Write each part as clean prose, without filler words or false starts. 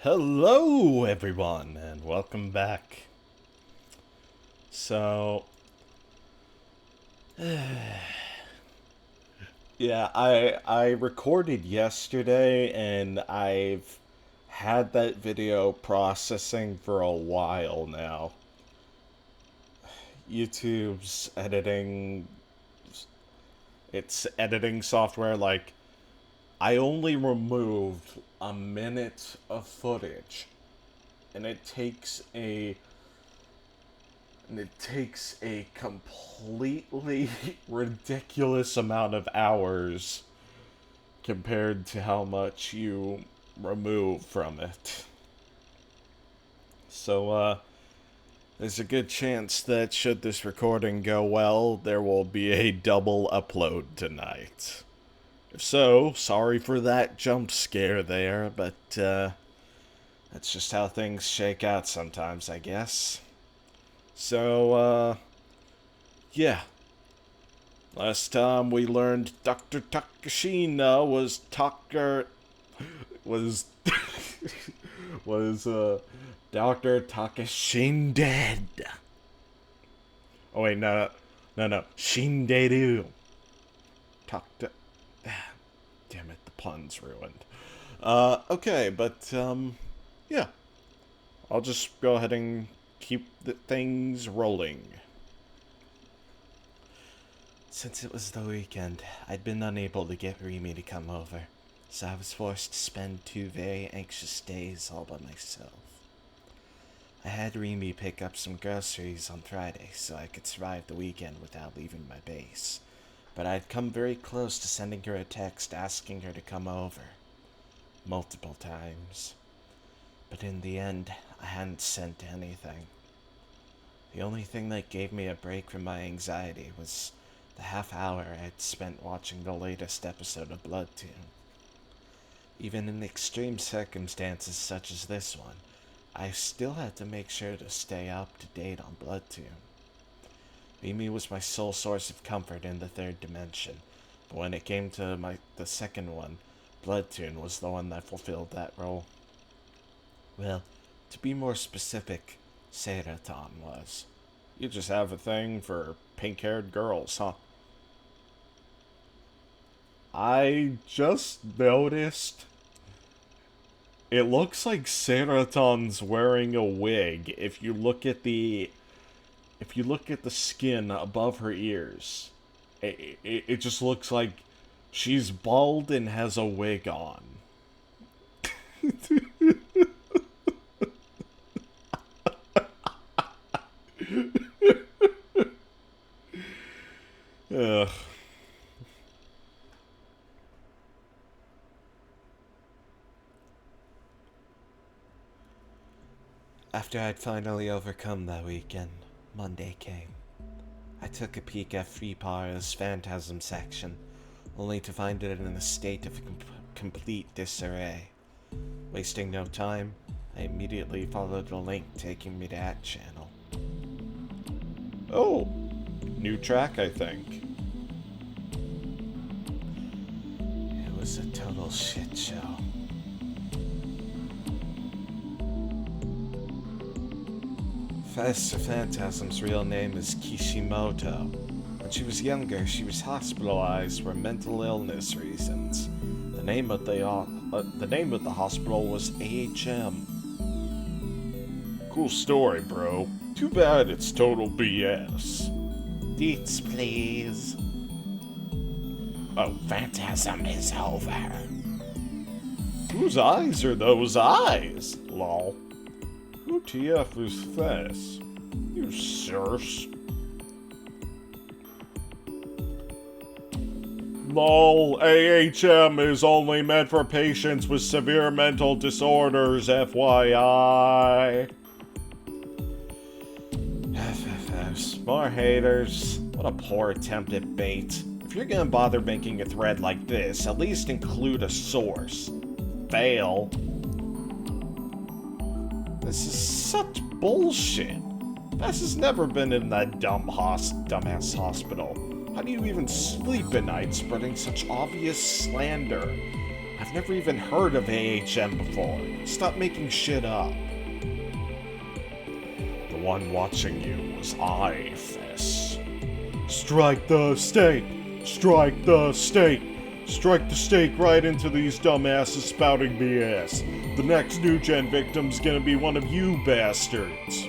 Hello everyone and welcome back. So yeah, I recorded yesterday and I've had that video processing for a while now. YouTube's editing it's editing software. Like, I only removed a minute of footage and it takes a completely ridiculous amount of hours compared to how much you remove from it. So, there's a good chance that should this recording go well, there will be a double upload tonight. If so, sorry for that jump scare there, but, that's just how things shake out sometimes, I guess. So, yeah. Last time we learned Dr. Takashina was Dr. Takashin dead. Oh wait, no. Shinderu. Takta. Damn it, the pun's ruined. Okay, but, yeah. I'll just go ahead and keep the things rolling. Since it was the weekend, I'd been unable to get Remy to come over, so I was forced to spend 2 very anxious days all by myself. I had Remy pick up some groceries on Friday so I could survive the weekend without leaving my base, but I'd come very close to sending her a text asking her to come over. Multiple times. But in the end, I hadn't sent anything. The only thing that gave me a break from my anxiety was the half hour I had spent watching the latest episode of Bloodtoon. Even in extreme circumstances such as this one, I still had to make sure to stay up to date on Bloodtoon. Mimi was my sole source of comfort in the third dimension, but when it came to the second one, Bloodtoon was the one that fulfilled that role. Well, to be more specific, Seraton was. You just have a thing for pink-haired girls, huh? I just noticed it looks like Seraton's wearing a wig if you look at the skin above her ears. It just looks like she's bald and has a wig on. Ugh. After I'd finally overcome that weekend, Monday came. I took a peek at Freepar's Phantasm section, only to find it in a state of complete disarray. Wasting no time, I immediately followed the link taking me to that channel. Oh, new track, I think. It was a total shit show. Professor Phantasm's real name is Kishimoto. When she was younger, she was hospitalized for mental illness reasons. The name of the hospital was AHM. Cool story, bro. Too bad it's total BS. Deets, please. Oh, Phantasm is over. Whose eyes are those eyes? Lol. Who TF is this? You sirs. Lol, AHM is only meant for patients with severe mental disorders, FYI. More haters. What a poor attempt at bait. If you're gonna bother making a thread like this, at least include a source. Fail. This is such bullshit. Bess has never been in that dumbass hospital. How do you even sleep at night spreading such obvious slander? I've I've never even heard of AHM before. Stop making shit up. The one watching you was I, Fess. Strike the stake! Strike the stake! Strike the stake right into these dumbasses spouting BS. The next new gen victim's gonna be one of you bastards.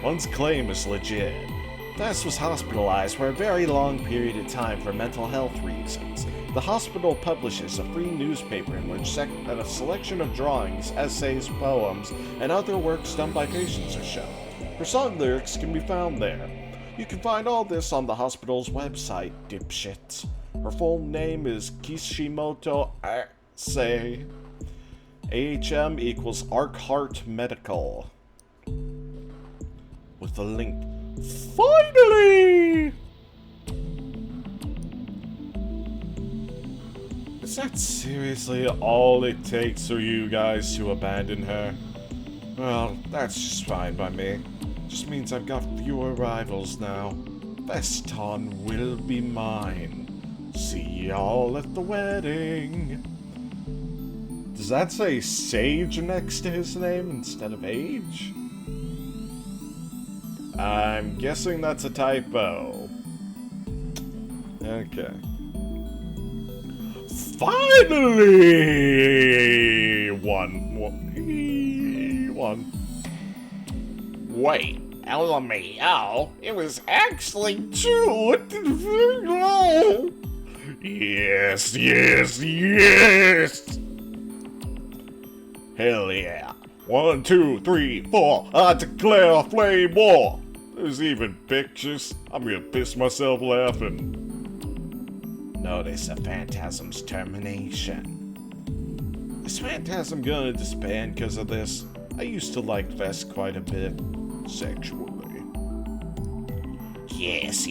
One's claim is legit. Fess was hospitalized for a very long period of time for mental health reasons. The hospital publishes a free newspaper in which a selection of drawings, essays, poems, and other works done by patients are shown. Her song lyrics can be found there. You can find all this on the hospital's website, dipshits. Her full name is Kishimoto Ase. AHM equals Arkhart Medical. With a link. Finally! Is that seriously all it takes for you guys to abandon her? Well, that's just fine by me. Just means I've got fewer rivals now. Veston will be mine. See y'all at the wedding. Does that say Sage next to his name instead of age? I'm guessing that's a typo. Okay. Finally! One. Wait, LMAO? It was actually two. Yes. Hell yeah. 1, 2, 3, 4. I declare a flame war. There's even pictures. I'm gonna piss myself laughing. Notice a phantasm's termination. Is Phantasm gonna disband because of this? I used to like Vest quite a bit. Sexually. Yes.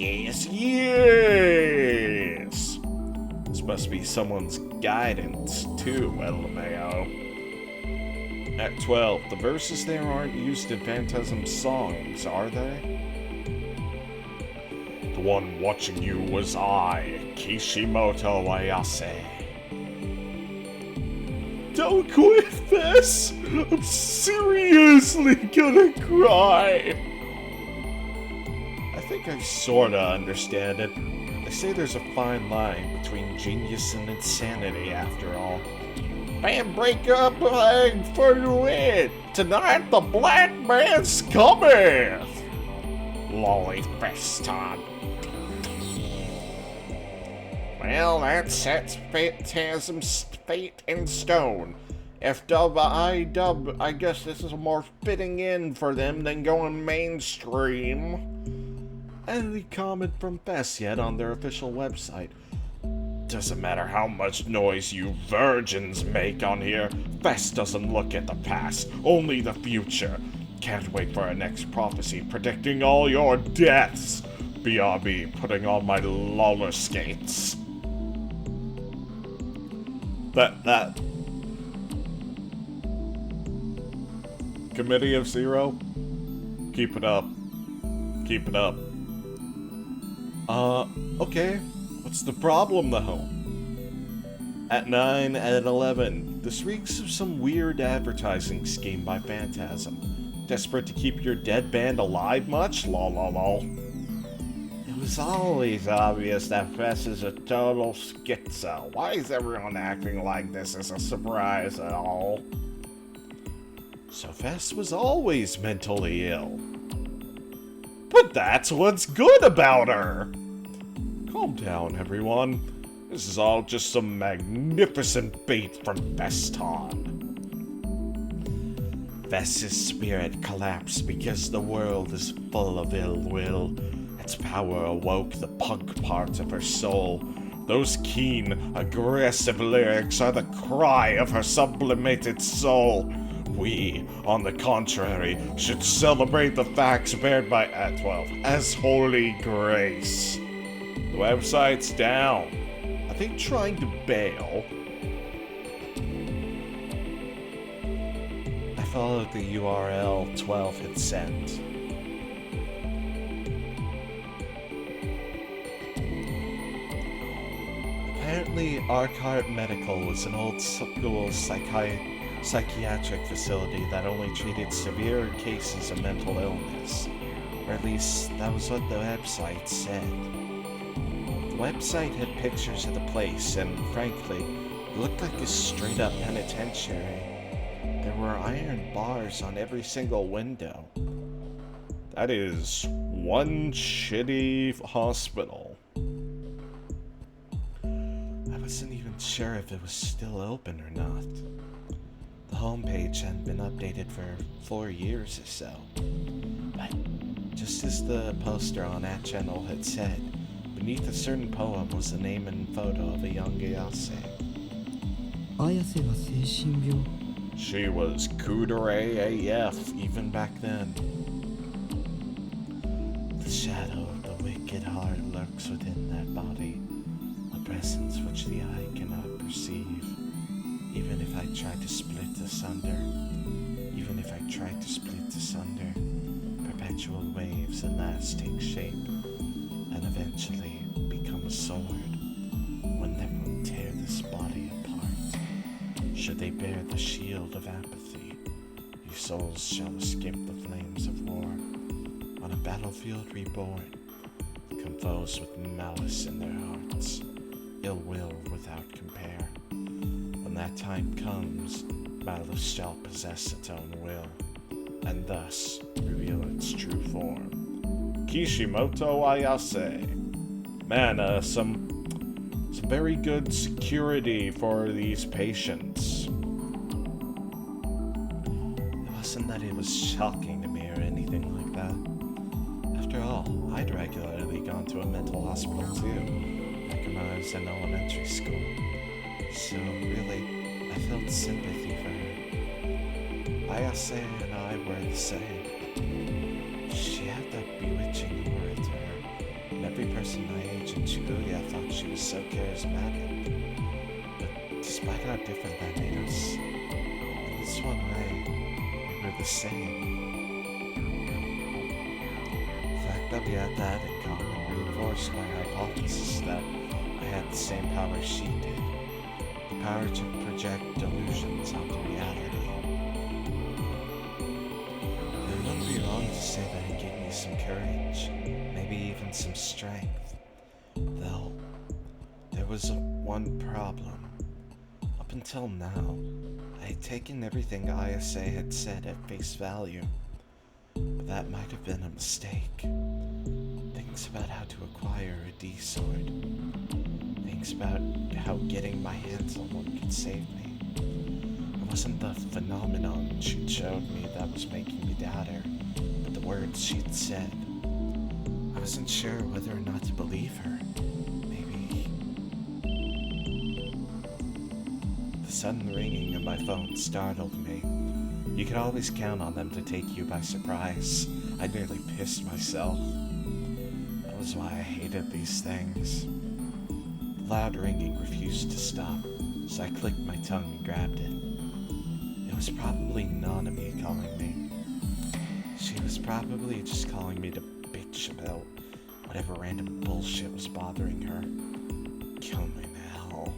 This must be someone's guidance, too, LMAO. At 12, the verses there aren't used in Phantasm's songs, are they? The one watching you was I, Kishimoto Ayase. Don't quit this! I'm seriously gonna cry! I think I sorta understand it. They say there's a fine line between genius and insanity, after all. Man, break up for the win! Tonight the black man's coming! Lolly Feston. Well, that sets Phantasm's fate in stone. F-dub-I-dub, I guess this is more fitting in for them than going mainstream. Any comment from Bess yet on their official website? Doesn't matter how much noise you virgins make on here, Bess doesn't look at the past, only the future. Can't wait for our next prophecy predicting all your deaths. BRB, putting on my roller skates. That Committee of Zero? Keep it up. Okay. What's the problem, though? At 9, at 11, this reeks of some weird advertising scheme by Phantasm. Desperate to keep your dead band alive much? Lol. It was always obvious that Fess is a total schizo. Why is everyone acting like this is a surprise at all? So Fess was always mentally ill. But that's what's good about her! Calm down, everyone. This is all just some magnificent bait from Veston. Vess's spirit collapsed because the world is full of ill will. Its power awoke the punk parts of her soul. Those keen, aggressive lyrics are the cry of her sublimated soul. We, on the contrary, should celebrate the facts bared by at 12 as holy grace. The website's down. Are they trying to bail? I followed the URL 12 had sent. Apparently, Arcart Medical was an old school psychiatric facility that only treated severe cases of mental illness. Or at least, that was what the website said. The website had pictures of the place, and frankly, it looked like a straight up penitentiary. There were iron bars on every single window. That is one shitty hospital. I wasn't even sure if it was still open or not. The homepage hadn't been updated for 4 years or so. But just as the poster on that channel had said, beneath a certain poem was the name and photo of a young Ayase. She was kudere AF even back then. The shadow of the wicked heart lurks within that body, a presence which the eye cannot perceive. Even if I tried to split asunder, perpetual waves at last take shape, and eventually become a sword. One that will tear this body apart. Should they bear the shield of apathy, your souls shall escape the flames of war. On a battlefield reborn, come foes with malice in their hearts, ill will without compare. When that time comes, malice shall possess its own will, and thus reveal its true form. Kishimoto Ayase. Man, some very good security for these patients. It wasn't that it was shocking to me or anything like that. After all, I'd regularly gone to a mental hospital too, back when I was in elementary school. So really, I felt sympathy for her. Ayase and I were the same. She had that bewitching aura to her, and every person my age in Shibuya thought she was so charismatic. But despite how different that made us, in this one way, we were the same. The fact that we had that in common reinforced my hypothesis that I had the same power she did. The power to project delusions onto reality. It wouldn't be wrong to say that it gave me some courage, maybe even some strength. Though, there was one problem. Up until now, I had taken everything Ayase had said at face value. But that might have been a mistake. Things about how to acquire a D-sword. Things about how getting my hands on one could save me. It wasn't the phenomenon she'd showed me that was making me doubt her, but the words she'd said. I wasn't sure whether or not to believe her. Maybe. The sudden ringing of my phone startled me. You could always count on them to take you by surprise. I nearly pissed myself. That was why I hated these things. The loud ringing refused to stop, so I clicked my tongue and grabbed it. It was probably Nanami calling me. She was probably just calling me to bitch about whatever random bullshit was bothering her. Kill me now.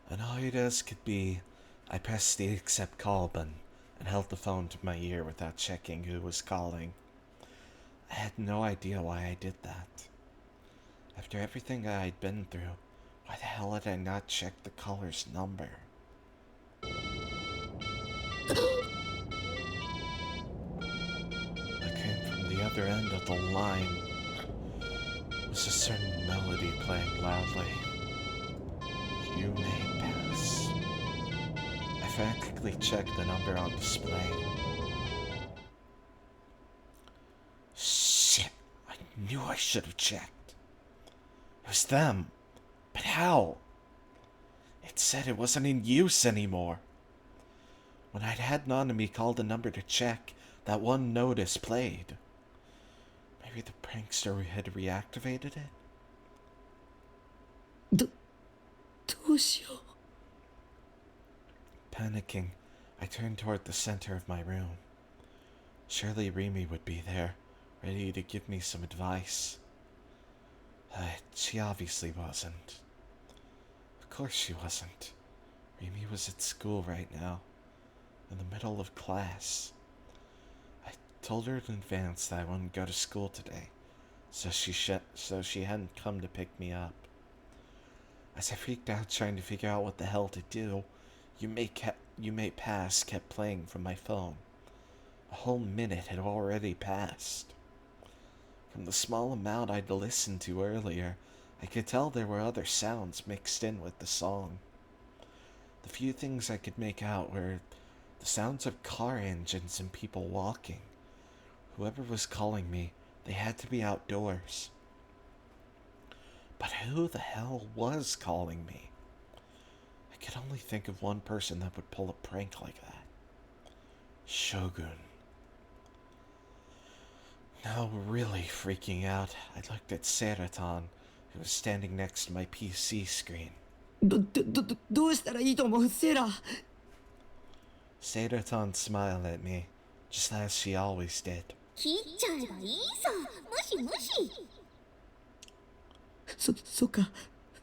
Annoyed as could be, I pressed the accept call button and held the phone to my ear without checking who was calling. I had no idea why I did that. After everything I had been through, why the hell had I not checked the caller's number? What came from the other end of the line was a certain melody playing loudly. You may pass. I frantically checked the number on display. Shit! I knew I should have checked. It was them. But how? It said it wasn't in use anymore. When I'd had Nanami call the number to check, that one notice played. Maybe the prankster had reactivated it? どうしよう Panicking, I turned toward the center of my room. Surely Rimi would be there, ready to give me some advice. She obviously wasn't. Of course she wasn't. Remy was at school right now, in the middle of class. I told her in advance that I wouldn't go to school today, so she hadn't come to pick me up. As I freaked out trying to figure out what the hell to do, You May Pass kept playing from my phone. A whole minute had already passed. From the small amount I'd listened to earlier, I could tell there were other sounds mixed in with the song. The few things I could make out were the sounds of car engines and people walking. Whoever was calling me, they had to be outdoors. But who the hell was calling me? I could only think of one person that would pull a prank like that. Shogun. Now, really freaking out, I looked at Seraton, who was standing next to my PC screen. どうしたらいいと思うセイラ Seraton smiled at me, just as she always did. 切っちゃえばいいさ。無視無視。そっか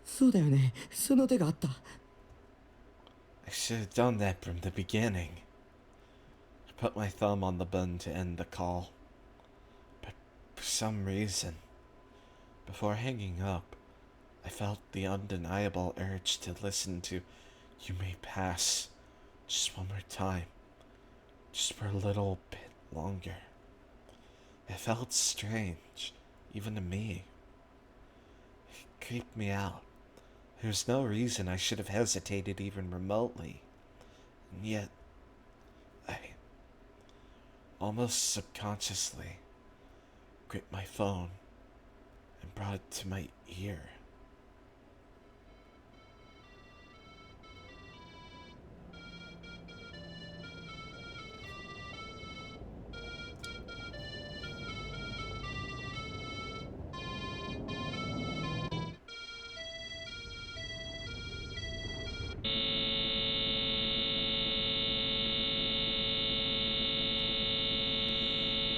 そうだよねその手があった I should have done that from the beginning. I put my thumb on the button to end the call. But for some reason, before hanging up, I felt the undeniable urge to listen to You May Pass just one more time, just for a little bit longer. It felt strange, even to me. It creeped me out. There was no reason I should have hesitated even remotely. And yet, I almost subconsciously gripped my phone and brought it to my ear.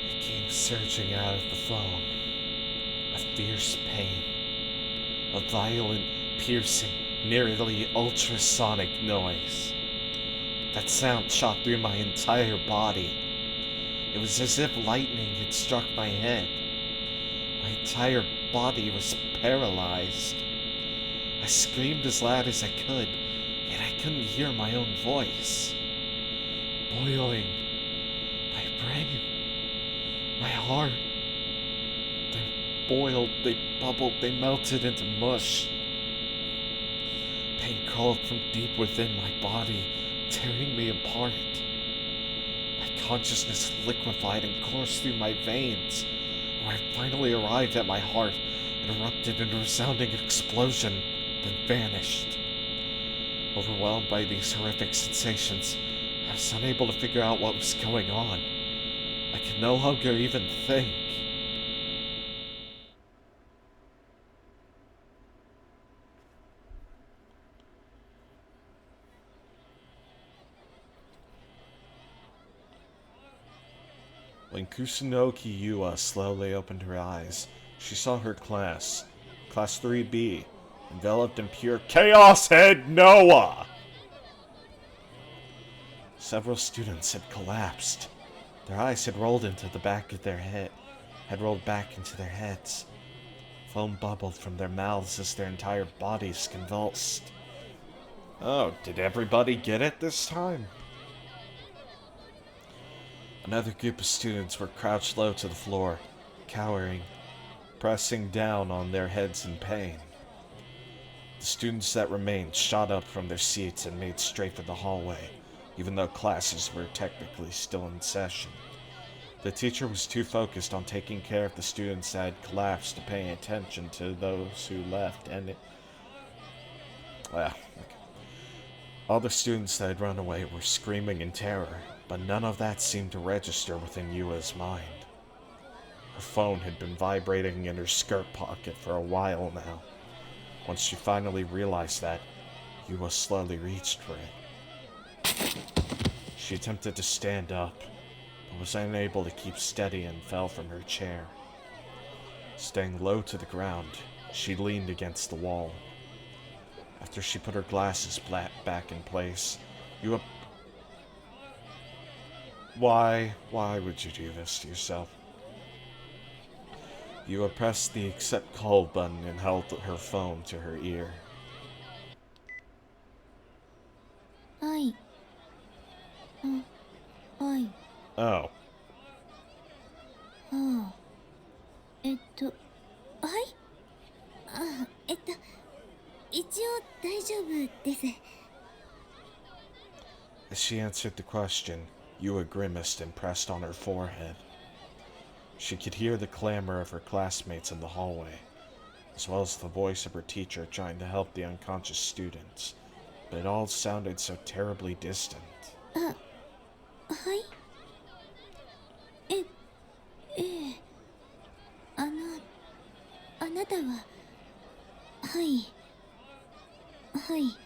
It came surging out of the phone. A fierce pain. A violent, piercing, nearly ultrasonic noise. That sound shot through my entire body. It was as if lightning had struck my head. My entire body was paralyzed. I screamed as loud as I could, yet I couldn't hear my own voice. Boiling. My brain. My heart. They boiled, they bubbled, they melted into mush. Pain crawled from deep within my body, tearing me apart. My consciousness liquefied and coursed through my veins, where I finally arrived at my heart and erupted in a resounding explosion, then vanished. Overwhelmed by these horrific sensations, I was unable to figure out what was going on. I could no longer even think. When Kusunoki Yua slowly opened her eyes, she saw her class, Class 3B, enveloped in pure chaos head NoAH! Several students had collapsed. Their eyes had rolled into the back of their head, had rolled back into their heads. Foam bubbled from their mouths as their entire bodies convulsed. Oh, did everybody get it this time? Another group of students were crouched low to the floor, cowering, pressing down on their heads in pain. The students that remained shot up from their seats and made straight for the hallway, even though classes were technically still in session. The teacher was too focused on taking care of the students that had collapsed to pay attention to those who left, and all the students that had run away were screaming in terror, but none of that seemed to register within Yua's mind. Her phone had been vibrating in her skirt pocket for a while now. Once she finally realized that, Yua slowly reached for it. She attempted to stand up, but was unable to keep steady and fell from her chair. Staying low to the ground, She leaned against the wall. After she put her glasses back in place, Why would you do this to yourself? You pressed the accept call button and held her phone to her ear. はい。はい。 Oh, はあ。はい。一応大丈夫です。 as she answered the question, Yua grimaced and pressed on her forehead. She could hear the clamor of her classmates in the hallway, as well as the voice of her teacher trying to help the unconscious students, but it all sounded so terribly distant. はい。ええ。あなたは。はい。はい。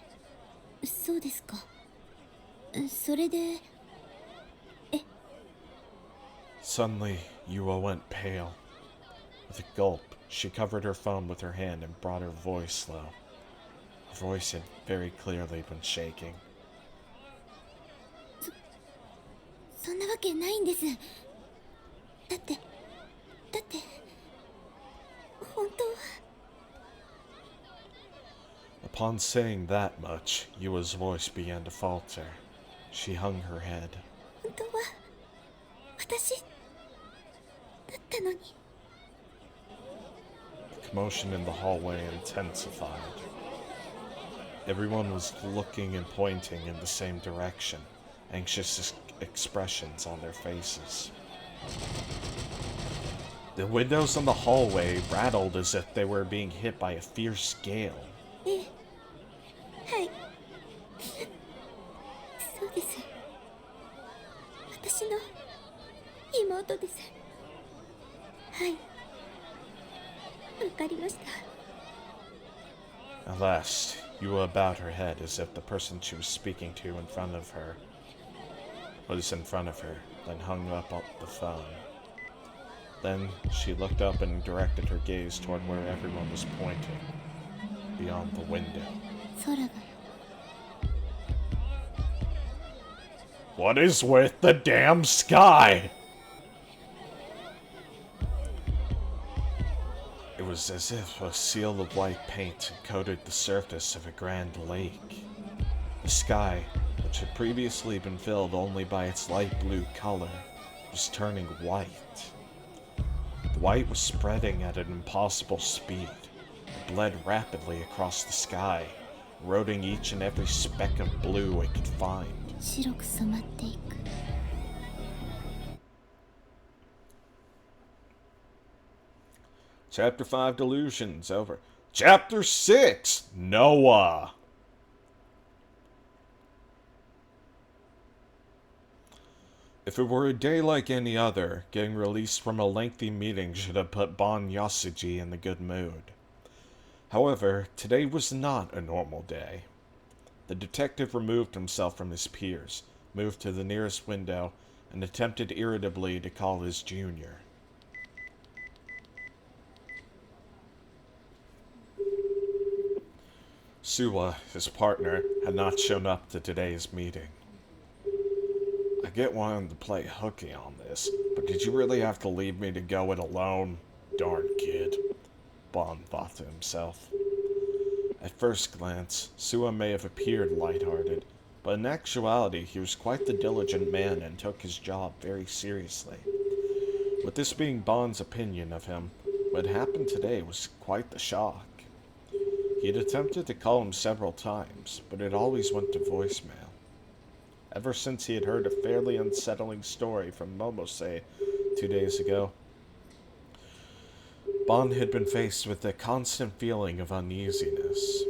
そうですか。それで。 Suddenly, Yua went pale. With a gulp, she covered her phone with her hand and brought her voice low. Her voice had very clearly been shaking. そんなわけないんです。だって本当は。 Upon saying that much, Yua's voice began to falter. She hung her head. 本当は私だったのに。 The commotion in the hallway intensified. Everyone was looking and pointing in the same direction, anxious expressions on their faces. The windows in the hallway rattled as if they were being hit by a fierce gale. はい。そうです。私の妹です。はい。わかりました。 At last, Yua bowed her head as if the person she was speaking to was in front of her, then hung up the phone. Then she looked up and directed her gaze toward where everyone was pointing, beyond the window. 空がよ。 What is with the damn sky? It was as if a seal of white paint had coated the surface of a grand lake. The sky, which had previously been filled only by its light blue color, was turning white. The white was spreading at an impossible speed. It bled rapidly across the sky, eroding each and every speck of blue it could find. 白く染まっていく。 Chapter 5 Delusions over. Chapter 6 NoAH. If it were a day like any other, getting released from a lengthy meeting should have put Bon Yasuji in the good mood. However, today was not a normal day. The detective removed himself from his peers, moved to the nearest window, and attempted irritably to call his junior. Suwa, his partner, had not shown up to today's meeting. I get wanting to play hooky on this, but did you really have to leave me to go it alone? Darn kid, Bon thought to himself. At first glance, Suwa may have appeared lighthearted, but in actuality he was quite the diligent man and took his job very seriously. With this being Bon's opinion of him, what happened today was quite the shock. He had attempted to call him several times, but it always went to voicemail. Ever since he had heard a fairly unsettling story from Momose 2 days ago, Bon had been faced with a constant feeling of uneasiness.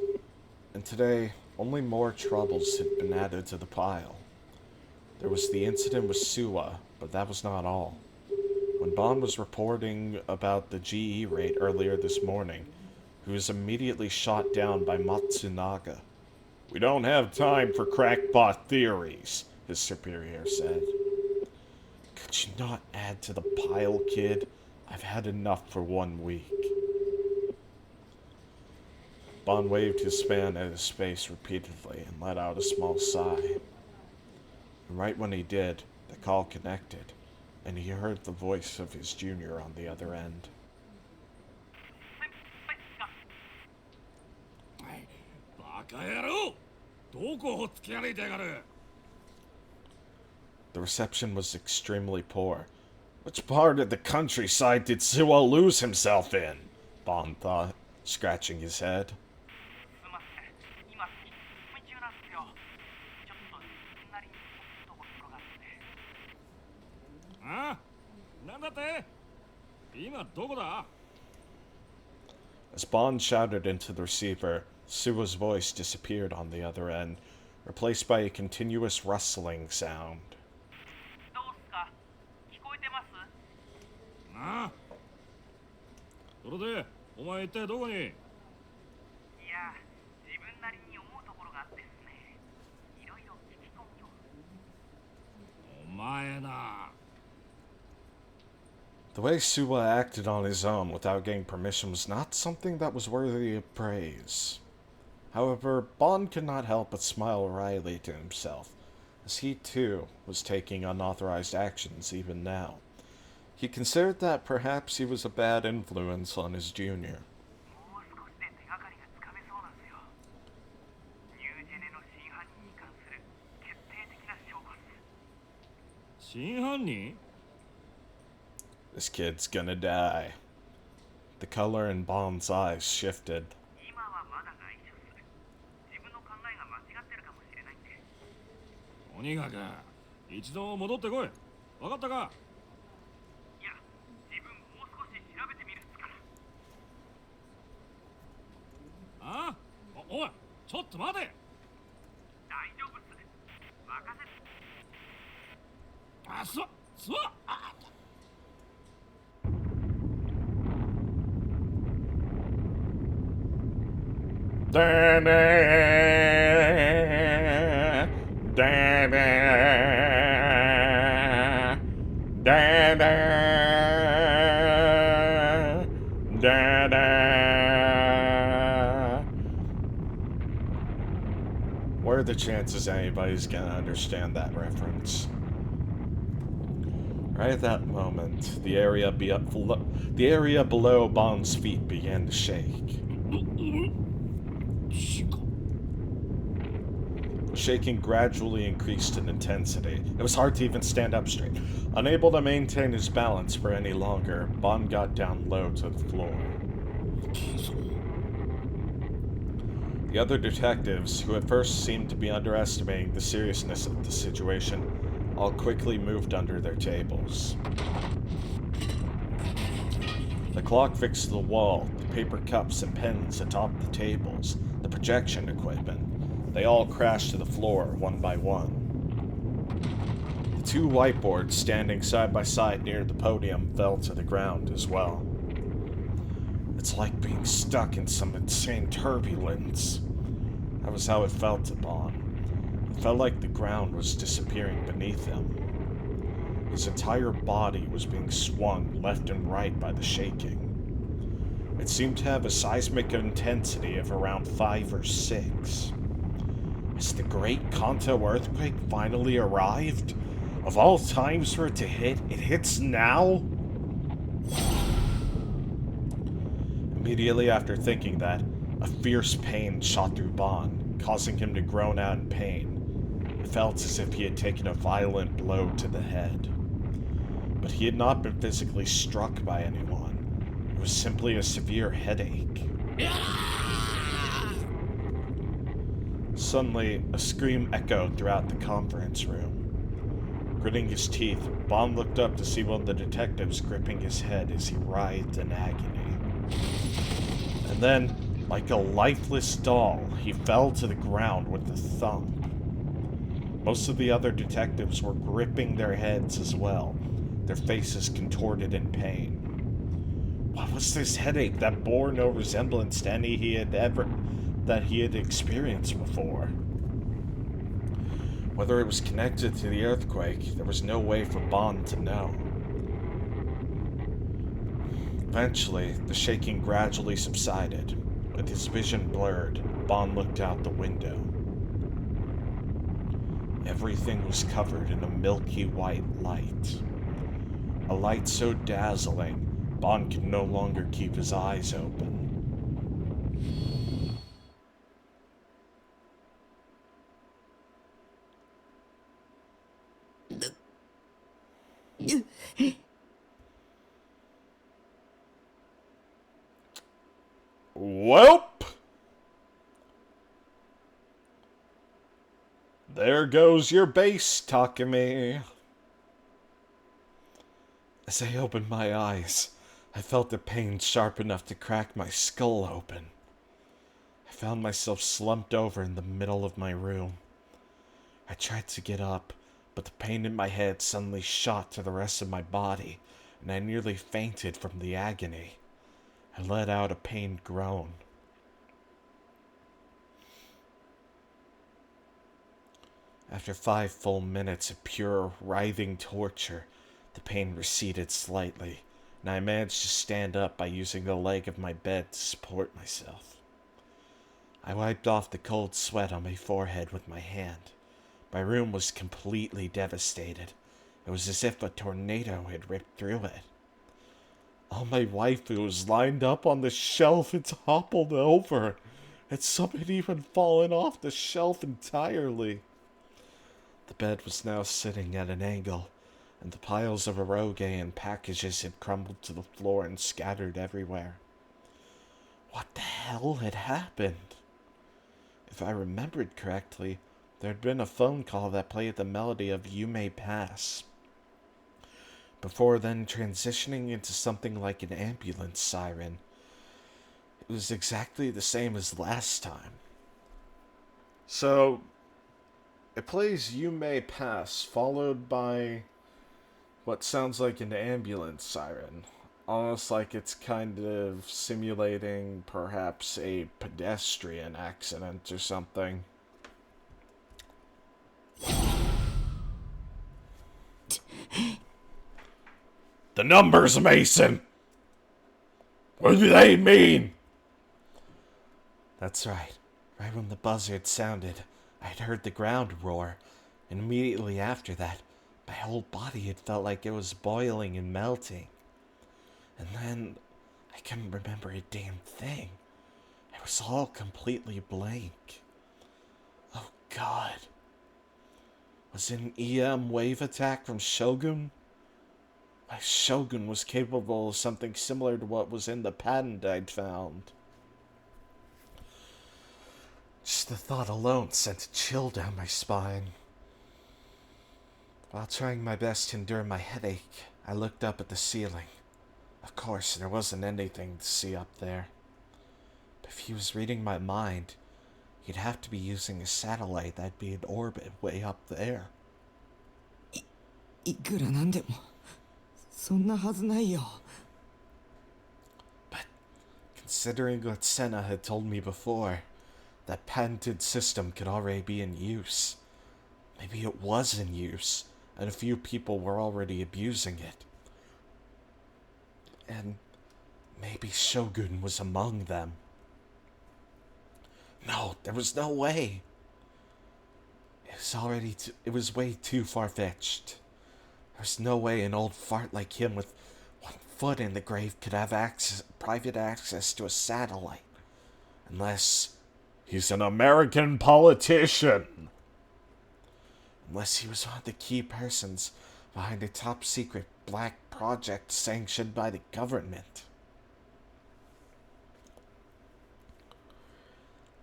And today, only more troubles had been added to the pile. There was the incident with Suwa, but that was not all. When Bon was reporting about the GE rate earlier this morning, he was immediately shot down by Matsunaga. We don't have time for crackpot theories, his superior said. Could you not add to the pile, kid? I've had enough for 1 week. Bond waved his fan at his face repeatedly and let out a small sigh. And right when he did, the call connected, and he heard the voice of his junior on the other end. The reception was extremely poor. Which part of the countryside did Suwa lose himself in? Bond thought, scratching his head. As Bond shouted into the receiver, Suwa's voice disappeared on the other end, replaced by a continuous rustling sound. The way Suwa acted on his own without getting permission was not something that was worthy of praise. However, Bond could not help but smile wryly to himself, as he too was taking unauthorized actions even now. He considered that perhaps he was a bad influence on his junior. This kid's gonna die. The color in Bond's eyes shifted. What are the chances anybody's gonna understand that reference? Right at that moment, the area below Bond's feet began to shake. The shaking gradually increased in intensity. It was hard to even stand up straight. Unable to maintain his balance for any longer, Bond got down low to the floor. The other detectives, who at first seemed to be underestimating the seriousness of the situation, all quickly moved under their tables. The clock fixed to the wall, the paper cups and pens atop the tables, the projection equipment. They all crashed to the floor, one by one. The two whiteboards standing side by side near the podium fell to the ground as well. It's like being stuck in some insane turbulence. That was how it felt to Bond. It felt like the ground was disappearing beneath him. His entire body was being swung left and right by the shaking. It seemed to have a seismic intensity of around 5 or 6. Has the Great Kanto earthquake finally arrived? Of all times for it to hit, it hits now? Immediately after thinking that, a fierce pain shot through Bond, causing him to groan out in pain. It felt as if he had taken a violent blow to the head. But he had not been physically struck by anyone. It was simply a severe headache. Suddenly, a scream echoed throughout the conference room. Gritting his teeth, Bond looked up to see one of the detectives gripping his head as he writhed in agony. And then, like a lifeless doll, he fell to the ground with a thump. Most of the other detectives were gripping their heads as well, their faces contorted in pain. What was this headache that bore no resemblance to any he had experienced before? Whether it was connected to the earthquake, there was no way for Bond to know. Eventually, the shaking gradually subsided. With his vision blurred, Bond looked out the window. Everything was covered in a milky white light. A light so dazzling, Bond could no longer keep his eyes open. Welp! There goes your base, Takumi. As I opened my eyes, I felt the pain sharp enough to crack my skull open. I found myself slumped over in the middle of my room. I tried to get up, but the pain in my head suddenly shot to the rest of my body, and I nearly fainted from the agony. I let out a pained groan. After 5 full minutes of pure, writhing torture, the pain receded slightly, and I managed to stand up by using the leg of my bed to support myself. I wiped off the cold sweat on my forehead with my hand. My room was completely devastated. It was as if a tornado had ripped through it. All my waifu was lined up on the shelf and toppled over, and some had even fallen off the shelf entirely. The bed was now sitting at an angle, and the piles of eroge and packages had crumbled to the floor and scattered everywhere. What the hell had happened? If I remembered correctly, there had been a phone call that played the melody of You May Pass, before then transitioning into something like an ambulance siren. It was exactly the same as last time. So, it plays You May Pass, followed by what sounds like an ambulance siren. Almost like it's kind of simulating perhaps a pedestrian accident or something. The numbers, Mason! What do they mean? That's right. Right when the buzzard sounded, I'd heard the ground roar, and immediately after that, my whole body had felt like it was boiling and melting. And then, I couldn't remember a damn thing. It was all completely blank. Oh God. Was it an EM wave attack from Shogun? My Shogun was capable of something similar to what was in the patent I'd found. Just the thought alone sent a chill down my spine. While trying my best to endure my headache, I looked up at the ceiling. Of course, there wasn't anything to see up there. But if he was reading my mind, he'd have to be using a satellite that'd be in orbit way up there. いくらなんでもそんなはずないよ。 But considering what Senna had told me before, that patented system could already be in use. Maybe it was in use, and a few people were already abusing it. And maybe Shogun was among them. No, there was no way. It was way too far-fetched. There's no way an old fart like him with 1 foot in the grave could have private access to a satellite. Unless he's an American politician. Unless he was one of the key persons behind a top-secret black project sanctioned by the government.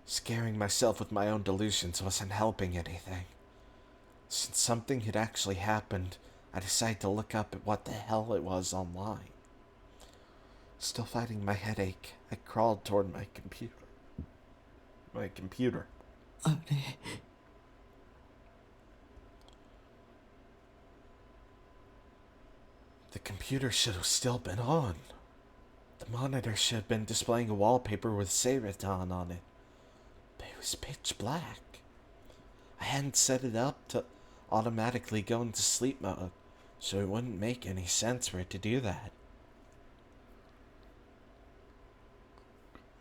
Scaring myself with my own delusions wasn't helping anything. Since something had actually happened, I decided to look up at what the hell it was online. Still fighting my headache, I crawled toward my computer. あれ The computer should have still been on. The monitor should have been displaying a wallpaper with Seiretan on it. But it was pitch black. I hadn't set it up to automatically go into sleep mode, so it wouldn't make any sense for it to do that.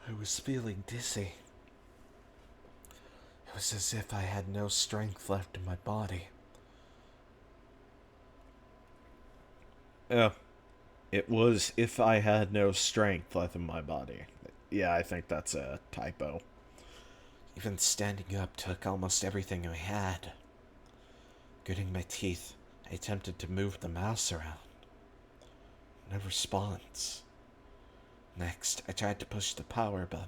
I was feeling dizzy. It was as if I had no strength left in my body. Yeah, it was if I had no strength left in my body. Yeah, I think that's a typo. Even standing up took almost everything I had. Gritting my teeth, I attempted to move the mouse around. No response. Next, I tried to push the power button.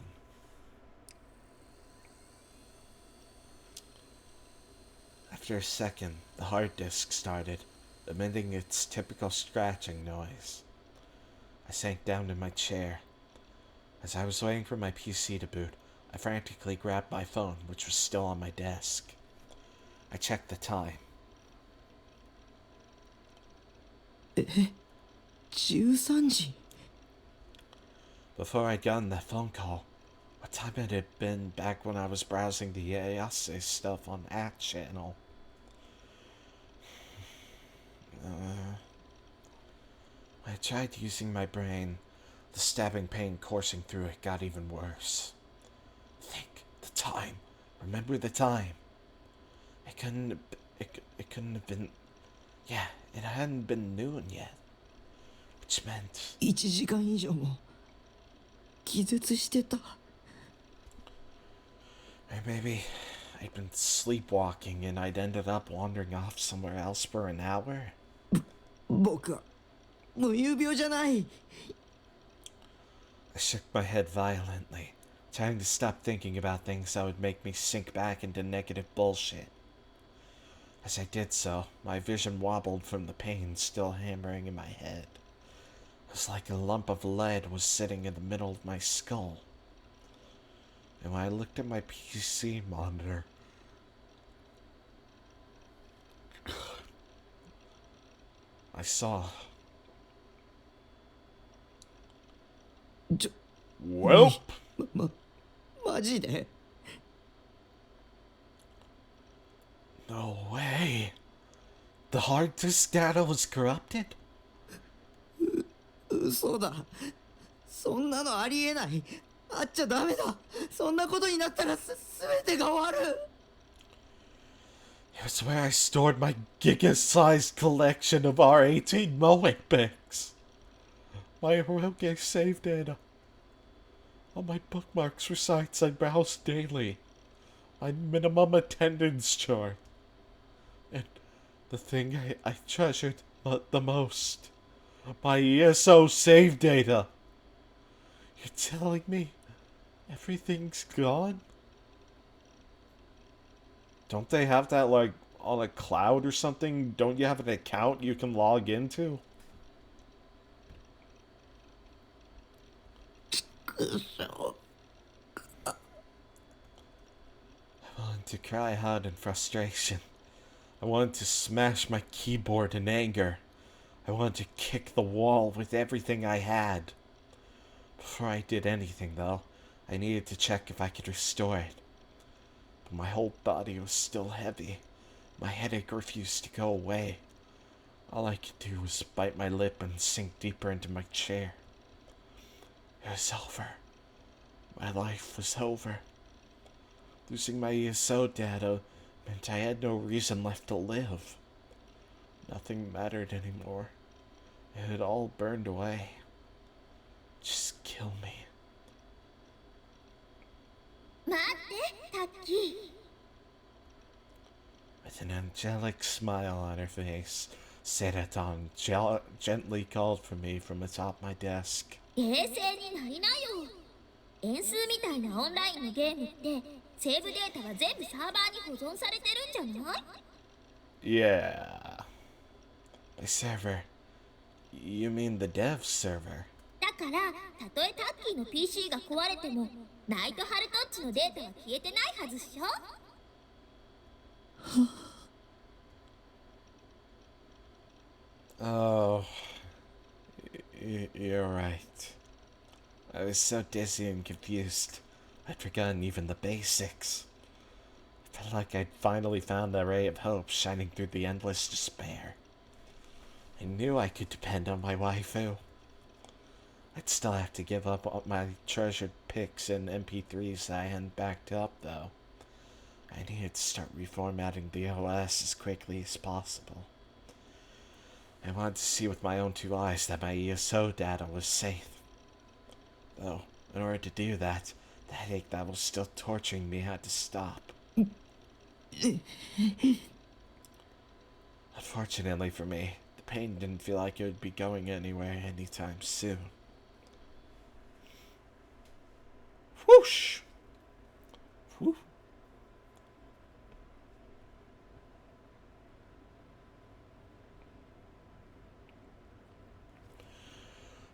After a second, the hard disk started, emitting its typical scratching noise. I sank down in my chair. As I was waiting for my PC to boot, I frantically grabbed my phone, which was still on my desk. I checked the time. 13時 Before I'd gotten that phone call, what time had it been back when I was browsing the Ayase stuff on Act Channel? I tried using my brain. The stabbing pain coursing through it got even worse. Think, the time. Remember the time. It couldn't have been. Yeah, it hadn't been noon yet. Which meant 1時間以上も気絶してた or maybe I'd been sleepwalking and I'd ended up wandering off somewhere else for an hour. 僕は無遊病じゃない I shook my head violently, trying to stop thinking about things that would make me sink back into negative bullshit. As I did so, my vision wobbled from the pain still hammering in my head. It was like a lump of lead was sitting in the middle of my skull. And when I looked at my PC monitor, I saw. Welp! マジで No way. The hard disk data was corrupted? 嘘だそんなのありえないあっちゃダメだそんなことになったら全てが終わる It was where I stored my giga-sized collection of R18 MOAH pics. My Eroge save data. All my bookmarks for sites I browsed daily. My minimum attendance chart. And the thing I treasured the most. My ESO save data. You're telling me everything's gone? Don't they have that, like, on a cloud or something? Don't you have an account you can log into? I wanted to cry out in frustration. I wanted to smash my keyboard in anger. I wanted to kick the wall with everything I had. Before I did anything, though, I needed to check if I could restore it. But my whole body was still heavy. My headache refused to go away. All I could do was bite my lip and sink deeper into my chair. It was over. My life was over. Losing my ESO data meant I had no reason left to live. Nothing mattered anymore. It had all burned away. Just kill me. 待ってタッキー With an angelic smile on her face, Seraton gently called for me from atop my desk. 冷静になりなよ円数みたいなオンラインのゲームってセーブデータが全部サーバーに保存されてるんじゃない Yeah. The server? You mean the dev server? だからたとえタッキーの PC が壊れてもナイトハルトッチのデータは消えてないはずっしょ Oh, you're right. I was so dizzy and confused, I'd forgotten even the basics. I felt like I'd finally found a ray of hope shining through the endless despair. I knew I could depend on my waifu. I'd still have to give up all my treasured pics and MP3s that I hadn't backed up, though. I needed to start reformatting the OS as quickly as possible. I wanted to see with my own two eyes that my ESO data was safe. Though, in order to do that, the headache that was still torturing me had to stop. Unfortunately for me, the pain didn't feel like it would be going anywhere anytime soon. Whoosh! Whew.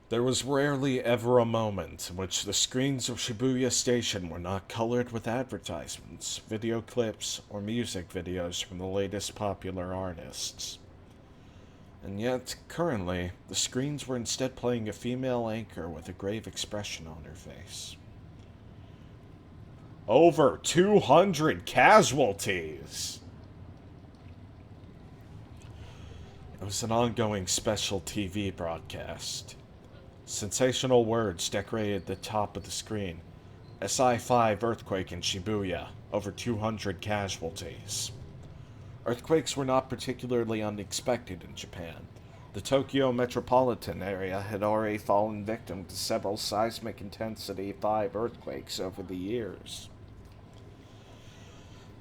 There was rarely ever a moment in which the screens of Shibuya Station were not colored with advertisements, video clips, or music videos from the latest popular artists. And yet, currently, the screens were instead playing a female anchor with a grave expression on her face. Over 200 casualties! It was an ongoing special TV broadcast. Sensational words decorated the top of the screen. SI5 earthquake in Shibuya, over 200 casualties. Earthquakes were not particularly unexpected in Japan. The Tokyo metropolitan area had already fallen victim to several seismic intensity 5 earthquakes over the years.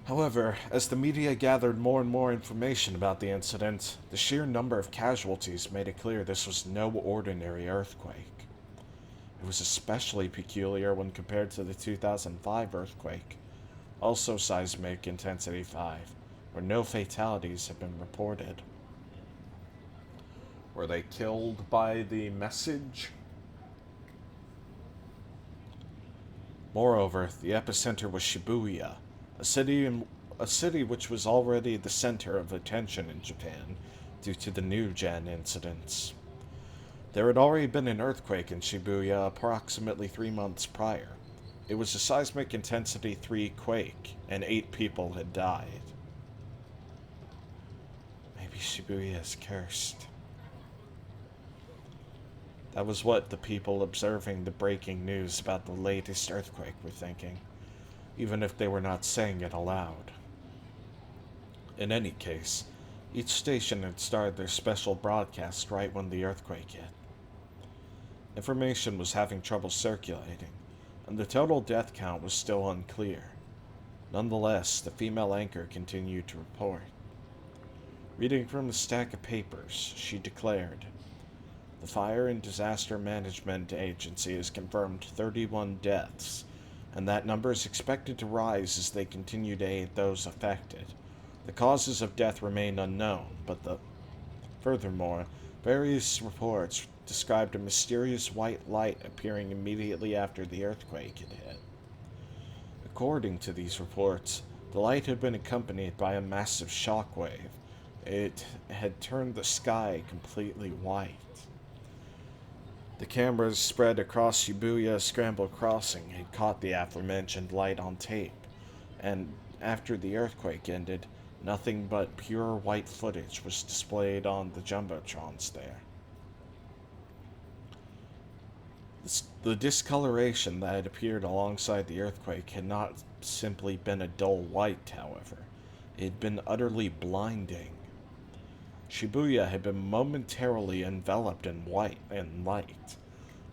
However, as the media gathered more and more information about the incident, the sheer number of casualties made it clear this was no ordinary earthquake. It was especially peculiar when compared to the 2005 earthquake, also seismic intensity 5, where no fatalities have been reported. Were they killed by the message? Moreover, the epicenter was Shibuya, a city which was already the center of attention in Japan due to the new Gen incidents. There had already been an earthquake in Shibuya approximately 3 months prior. It was a seismic intensity 3 quake, and 8 people had died. Maybe Shibuya is cursed. That was what the people observing the breaking news about the latest earthquake were thinking, even if they were not saying it aloud. In any case, each station had started their special broadcast right when the earthquake hit. Information was having trouble circulating, and the total death count was still unclear. Nonetheless, the female anchor continued to report. Reading from a stack of papers, she declared, "The Fire and Disaster Management Agency has confirmed 31 deaths, and that number is expected to rise as they continue to aid those affected. The causes of death remain unknown, furthermore, various reports described a mysterious white light appearing immediately after the earthquake had hit. According to these reports, the light had been accompanied by a massive shockwave. It had turned the sky completely white. The cameras spread across Shibuya Scramble Crossing had caught the aforementioned light on tape, and after the earthquake ended, nothing but pure white footage was displayed on the jumbotrons there. The discoloration that had appeared alongside the earthquake had not simply been a dull white, however. It had been utterly blinding. Shibuya had been momentarily enveloped in white and light,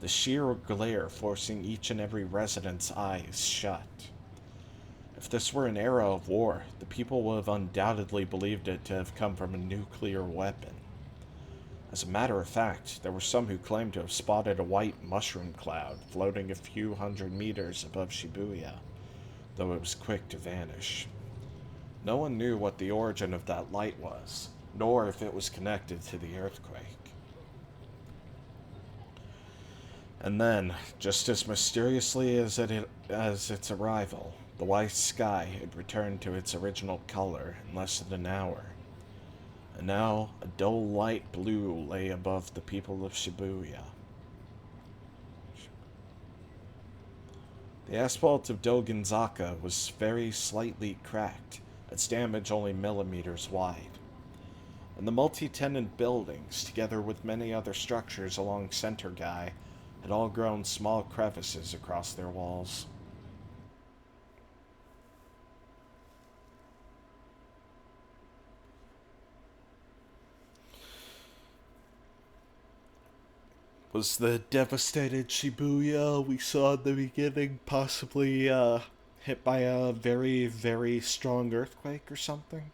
the sheer glare forcing each and every resident's eyes shut. If this were an era of war, the people would have undoubtedly believed it to have come from a nuclear weapon. As a matter of fact, there were some who claimed to have spotted a white mushroom cloud floating a few hundred meters above Shibuya, though it was quick to vanish. No one knew what the origin of that light was, nor if it was connected to the earthquake. And then, just as mysteriously as its arrival, the white sky had returned to its original color in less than an hour. And now, a dull light blue lay above the people of Shibuya. The asphalt of Dogonzaka was very slightly cracked, its damage only millimeters wide. And the multi-tenant buildings, together with many other structures along Center Guy, had all grown small crevices across their walls. Was the devastated Shibuya we saw at the beginning possibly hit by a very, very strong earthquake or something?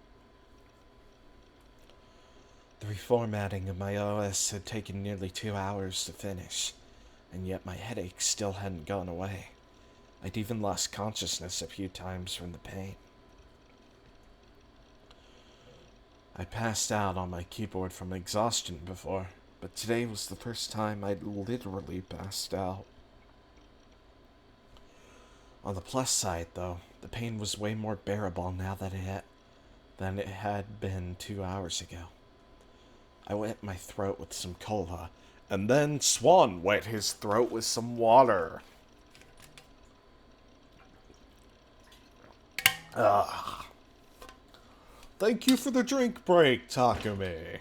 The reformatting of my OS had taken nearly 2 hours to finish, and yet my headache still hadn't gone away. I'd even lost consciousness a few times from the pain. I passed out on my keyboard from exhaustion before, but today was the first time I'd literally passed out. On the plus side, though, the pain was way more bearable now than it had been 2 hours ago. I wet my throat with some cola, And then Swan wet his throat with some water. Ah. Thank you for the drink break, Takumi.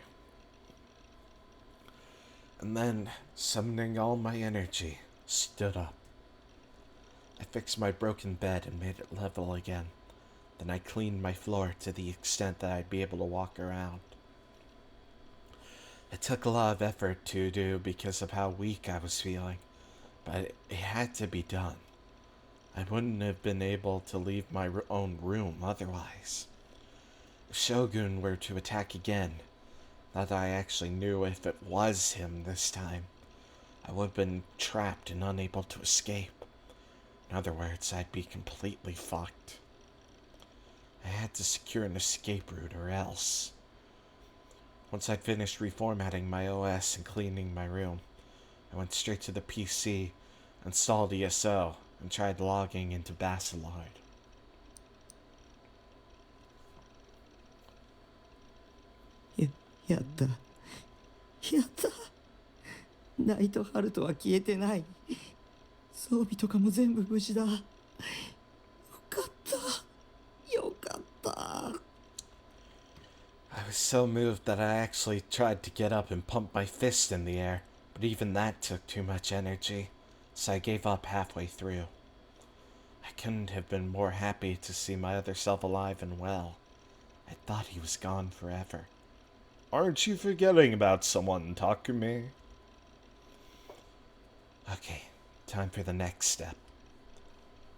and then, summoning all my energy, stood up. I fixed my broken bed and made it level again. Then I cleaned my floor to the extent that I'd be able to walk around. It took a lot of effort to do because of how weak I was feeling, but it had to be done. I wouldn't have been able to leave my own room otherwise. If Shogun were to attack again, not that I actually knew if it was him this time, I would have been trapped and unable to escape. In other words, I'd be completely fucked. I had to secure an escape route or else. Once I'd finished reformatting my OS and cleaning my room, I went straight to the PC, installed ESO, and tried logging into Basilard.やった。やった。ナイトハルトは消えてない。装備とかも全部無事だ。よかった。よかった。I was so moved that I actually tried to get up and pump my fist in the air, but even that took too much energy, so I gave up halfway through. I couldn't have been more happy to see my other self alive and well. I thought he was gone forever. Aren't you forgetting about someone, Takumi? Okay, time for the next step.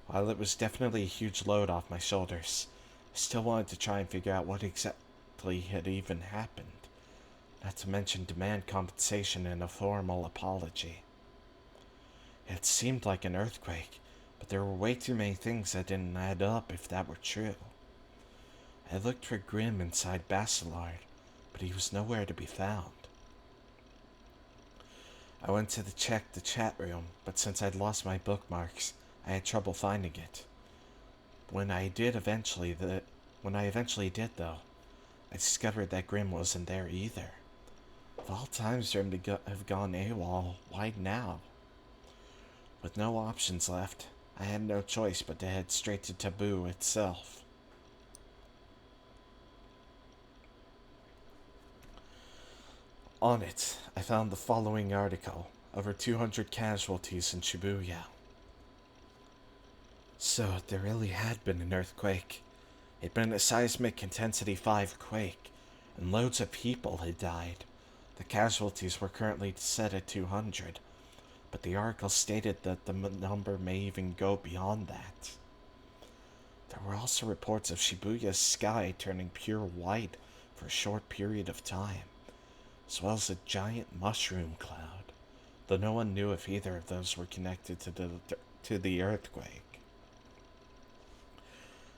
While it was definitely a huge load off my shoulders, I still wanted to try and figure out what exactly had even happened, not to mention demand compensation and a formal apology. It seemed like an earthquake, but there were way too many things that didn't add up if that were true. I looked for Grimm inside Basilard, but he was nowhere to be found. I went to check the chat room, but since I'd lost my bookmarks, I had trouble finding it. When I eventually did, though, I discovered that Grimm wasn't there either. Of all times for him to have gone AWOL, why now? With no options left, I had no choice but to head straight to Taboo itself. On it, I found the following article: over 200 casualties in Shibuya. So, there really had been an earthquake. It'd been a seismic intensity 5 quake, and loads of people had died. The casualties were currently set at 200, but the article stated that the number may even go beyond that. There were also reports of Shibuya's sky turning pure white for a short period of time, as well as a giant mushroom cloud, though no one knew if either of those were connected to the earthquake.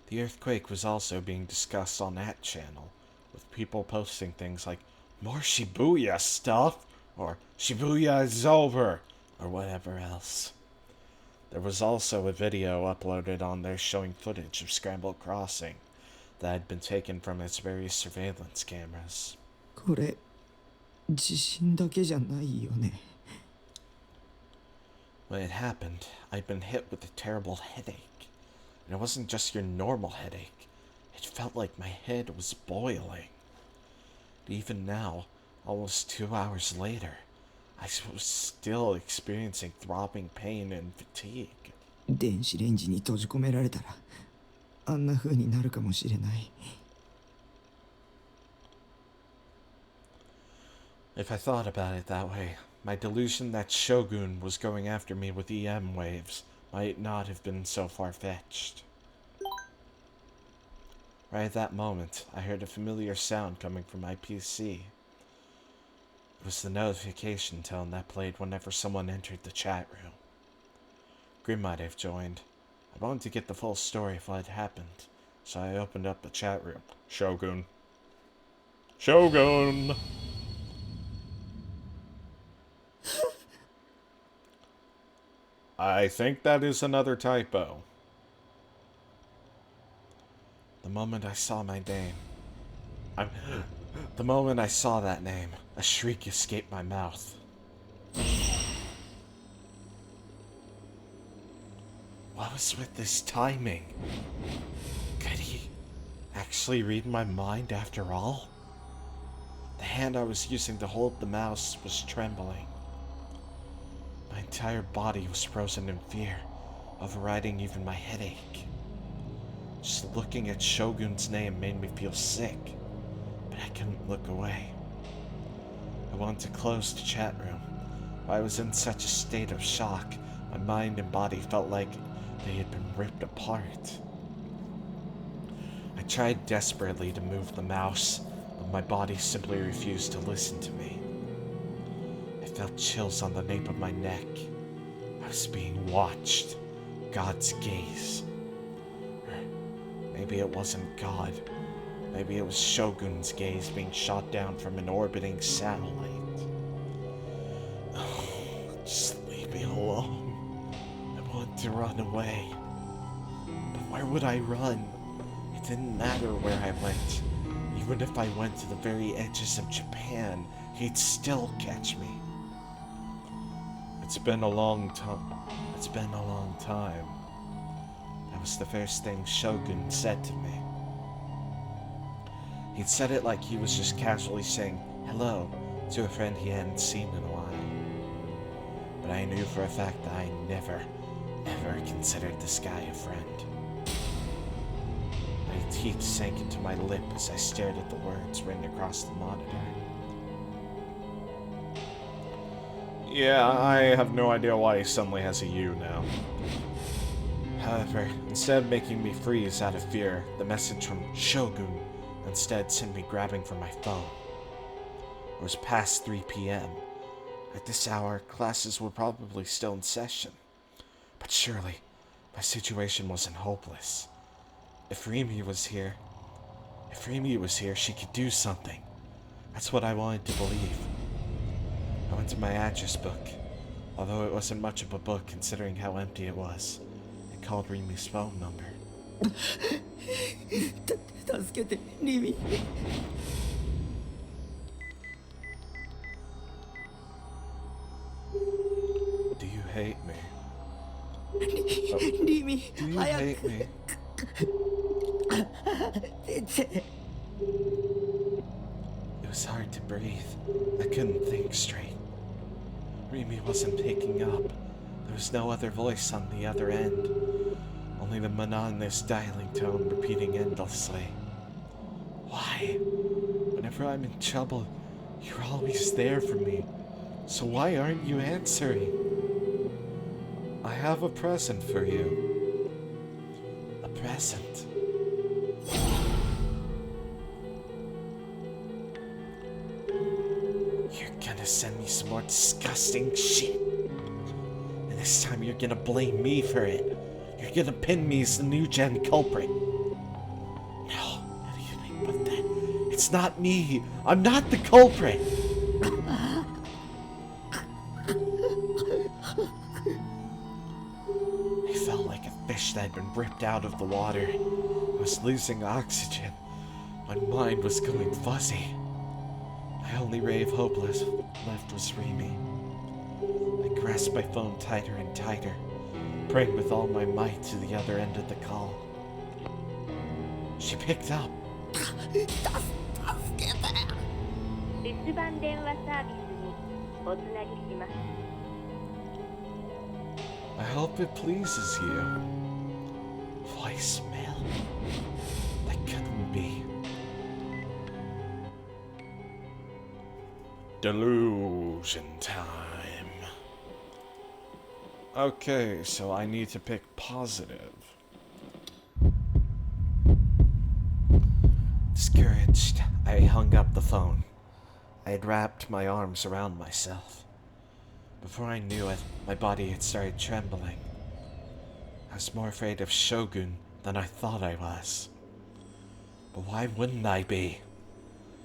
The earthquake was also being discussed on that channel, with people posting things like, "More Shibuya stuff," or "Shibuya is over," or whatever else. There was also a video uploaded on there showing footage of Scramble Crossing that had been taken from its various surveillance cameras. これ地震だけじゃないよね。 When it happened, I'd been hit with a terrible headache. And it wasn't just your normal headache. It felt like my head was boiling. But even now, almost 2 hours later, I was still experiencing throbbing pain and fatigue. 電子レンジに閉じ込められたらあんな風になるかもしれない。 If I thought about it that way, my delusion that Shogun was going after me with EM waves might not have been so far-fetched. Right at that moment, I heard a familiar sound coming from my PC. It was the notification tone that played whenever someone entered the chat room. Grim might have joined. I wanted to get the full story of what had happened, so I opened up the chat room. Shogun. Shogun! I think that is another typo. The moment I saw my name, the moment I saw that name, a shriek escaped my mouth. What was with this timing? Could he actually read my mind after all? The hand I was using to hold the mouse was trembling. My entire body was frozen in fear, overriding even my headache. Just looking at Shogun's name made me feel sick, but I couldn't look away. I wanted to close the chat room, but I was in such a state of shock, my mind and body felt like they had been ripped apart. I tried desperately to move the mouse, but my body simply refused to listen to me. I felt chills on the nape of my neck. I was being watched. God's gaze. Or maybe it wasn't God. Maybe it was Shogun's gaze being shot down from an orbiting satellite. Oh, just leave me alone. I want to run away. But where would I run? It didn't matter where I went. Even if I went to the very edges of Japan, he'd still catch me. It's been a long time. That was the first thing Shogun said to me. He'd said it like he was just casually saying hello to a friend he hadn't seen in a while. But I knew for a fact that I never, ever considered this guy a friend. My teeth sank into my lip as I stared at the words written across the monitor. Yeah, I have no idea why he suddenly has a U now. However, instead of making me freeze out of fear, the message from Shogun instead sent me grabbing for my phone. It was past 3 p.m. At this hour, classes were probably still in session. But surely, my situation wasn't hopeless. If Rimi was here, she could do something. That's what I wanted to believe. I went to my address book, although it wasn't much of a book considering how empty it was. I called Rimi's phone number. 助けてリミ。 Do you hate me? リミ Do you 早 hate く me? 出て。 It was hard to breathe. I couldn't think straight. Rimi wasn't picking up. There was no other voice on the other end. Only the monotonous dialing tone repeating endlessly. Why? Whenever I'm in trouble, you're always there for me. So why aren't you answering? I have a present for you. A present? You're gonna send me some more disgusting shit. And this time you're gonna blame me for it. You're gonna pin me as the new gen culprit. No, anything but that. It's not me. I'm not the culprit. I felt like a fish that had been ripped out of the water. I was losing oxygen. My mind was going fuzzy. My only ray of hope left was Rimi. I grasped my phone tighter and tighter, praying with all my might to the other end of the call. She picked up. 留守番電話サービスにおつなぎします。 I hope it pleases you. Voicemail? That couldn't be. Delusion time. Okay, so I need to pick positive. Discouraged, I hung up the phone. I had wrapped my arms around myself. Before I knew it, my body had started trembling. I was more afraid of Shogun than I thought I was. But why wouldn't I be?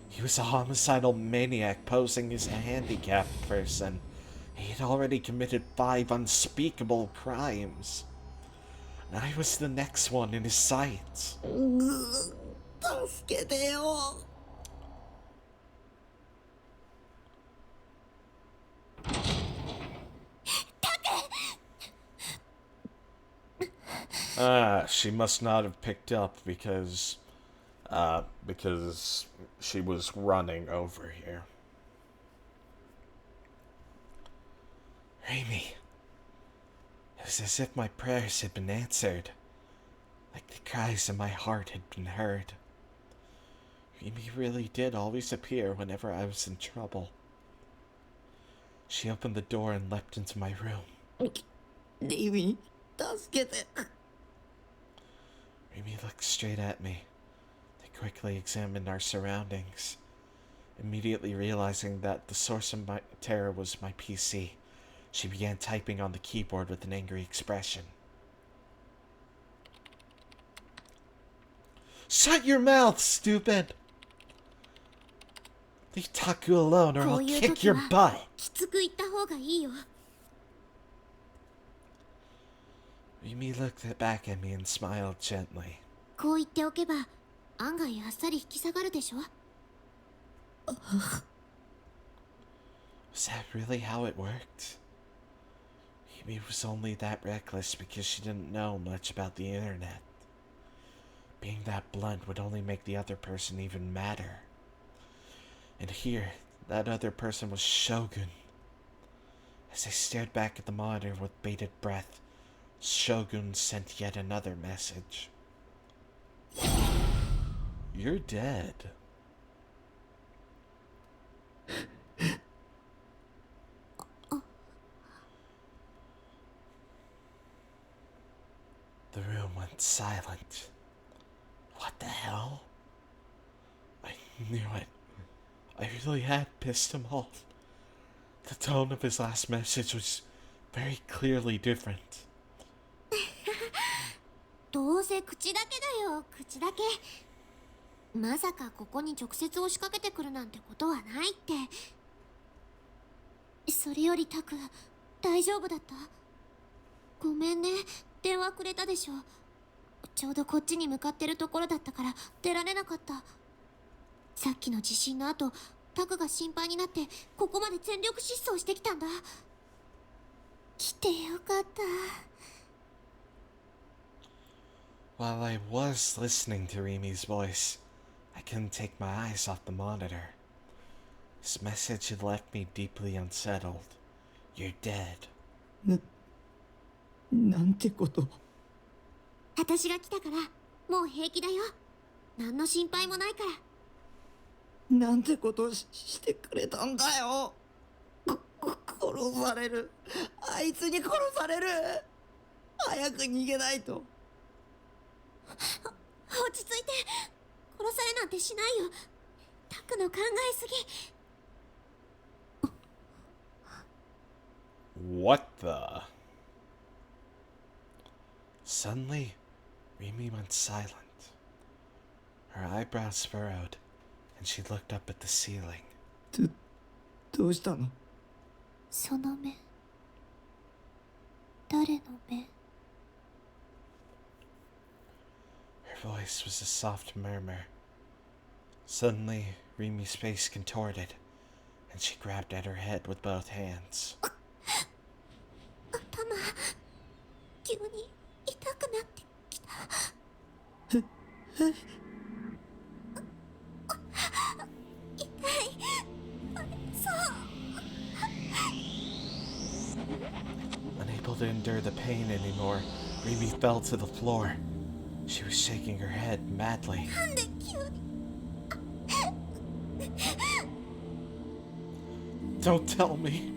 He was a homicidal maniac posing as a handicapped person. He had already committed 5 unspeakable crimes. And I was the next one in his sights. 助けてよ。 She must not have picked up because she was running over here. Remy. It was as if my prayers had been answered. Like the cries in my heart had been heard. Remy really did always appear whenever I was in trouble. She opened the door and leapt into my room. リミ、助けて。 Remy looked straight at me. They quickly examined our surroundings. Immediately realizing that the source of my terror was my PC, she began typing on the keyboard with an angry expression. Shut your mouth, stupid! Leave Taku alone or I'll kick your butt! きつく言った方がいいよ。 Remy looked back at me and smiled gently. こう言っておけば案外あっさり引き下がるでしょ。 Was that really how it worked? Remy was only that reckless because she didn't know much about the internet. Being that blunt would only make the other person even madder. And here, that other person was Shogun. As I stared back at the monitor with bated breath, Shogun sent yet another message. You're dead. The room went silent. What the hell? I knew it. I really had pissed him off. The tone of his last message was very clearly different. どうせ口だけだよ、口だけ。まさかここに直接押しかけてくるなんてことはないって。それよりタク、大丈夫だった？ごめんね、電話くれたでしょ。ちょうどこっちに向かってるところだったから出られなかった。さっきの地震の後、タクが心配になってここまで全力疾走してきたんだ。来てよかった。 While I was listening to Remy's voice, I couldn't take my eyes off the monitor. His message had left me deeply unsettled. You're dead. なんてこと。 私が来たからもう平気だよ。何の心配もないから。なんてことしてくれたんだよ。殺される。あいつに殺される。早く逃げないと。 落ち着いて。殺されなんてしないよ。タクの考えすぎ。 What the? Suddenly, Remy went silent. Her eyebrows furrowed, and she looked up at the ceiling. どうしたの？その目。誰の目？ Her voice was a soft murmur. Suddenly, Remy's face contorted, and she grabbed at her head with both hands. 頭、急に痛くなってきた。痛い。そう。to endure the pain anymore, Rimi fell to the floor. She was shaking her head madly. なんで急に Don't tell me.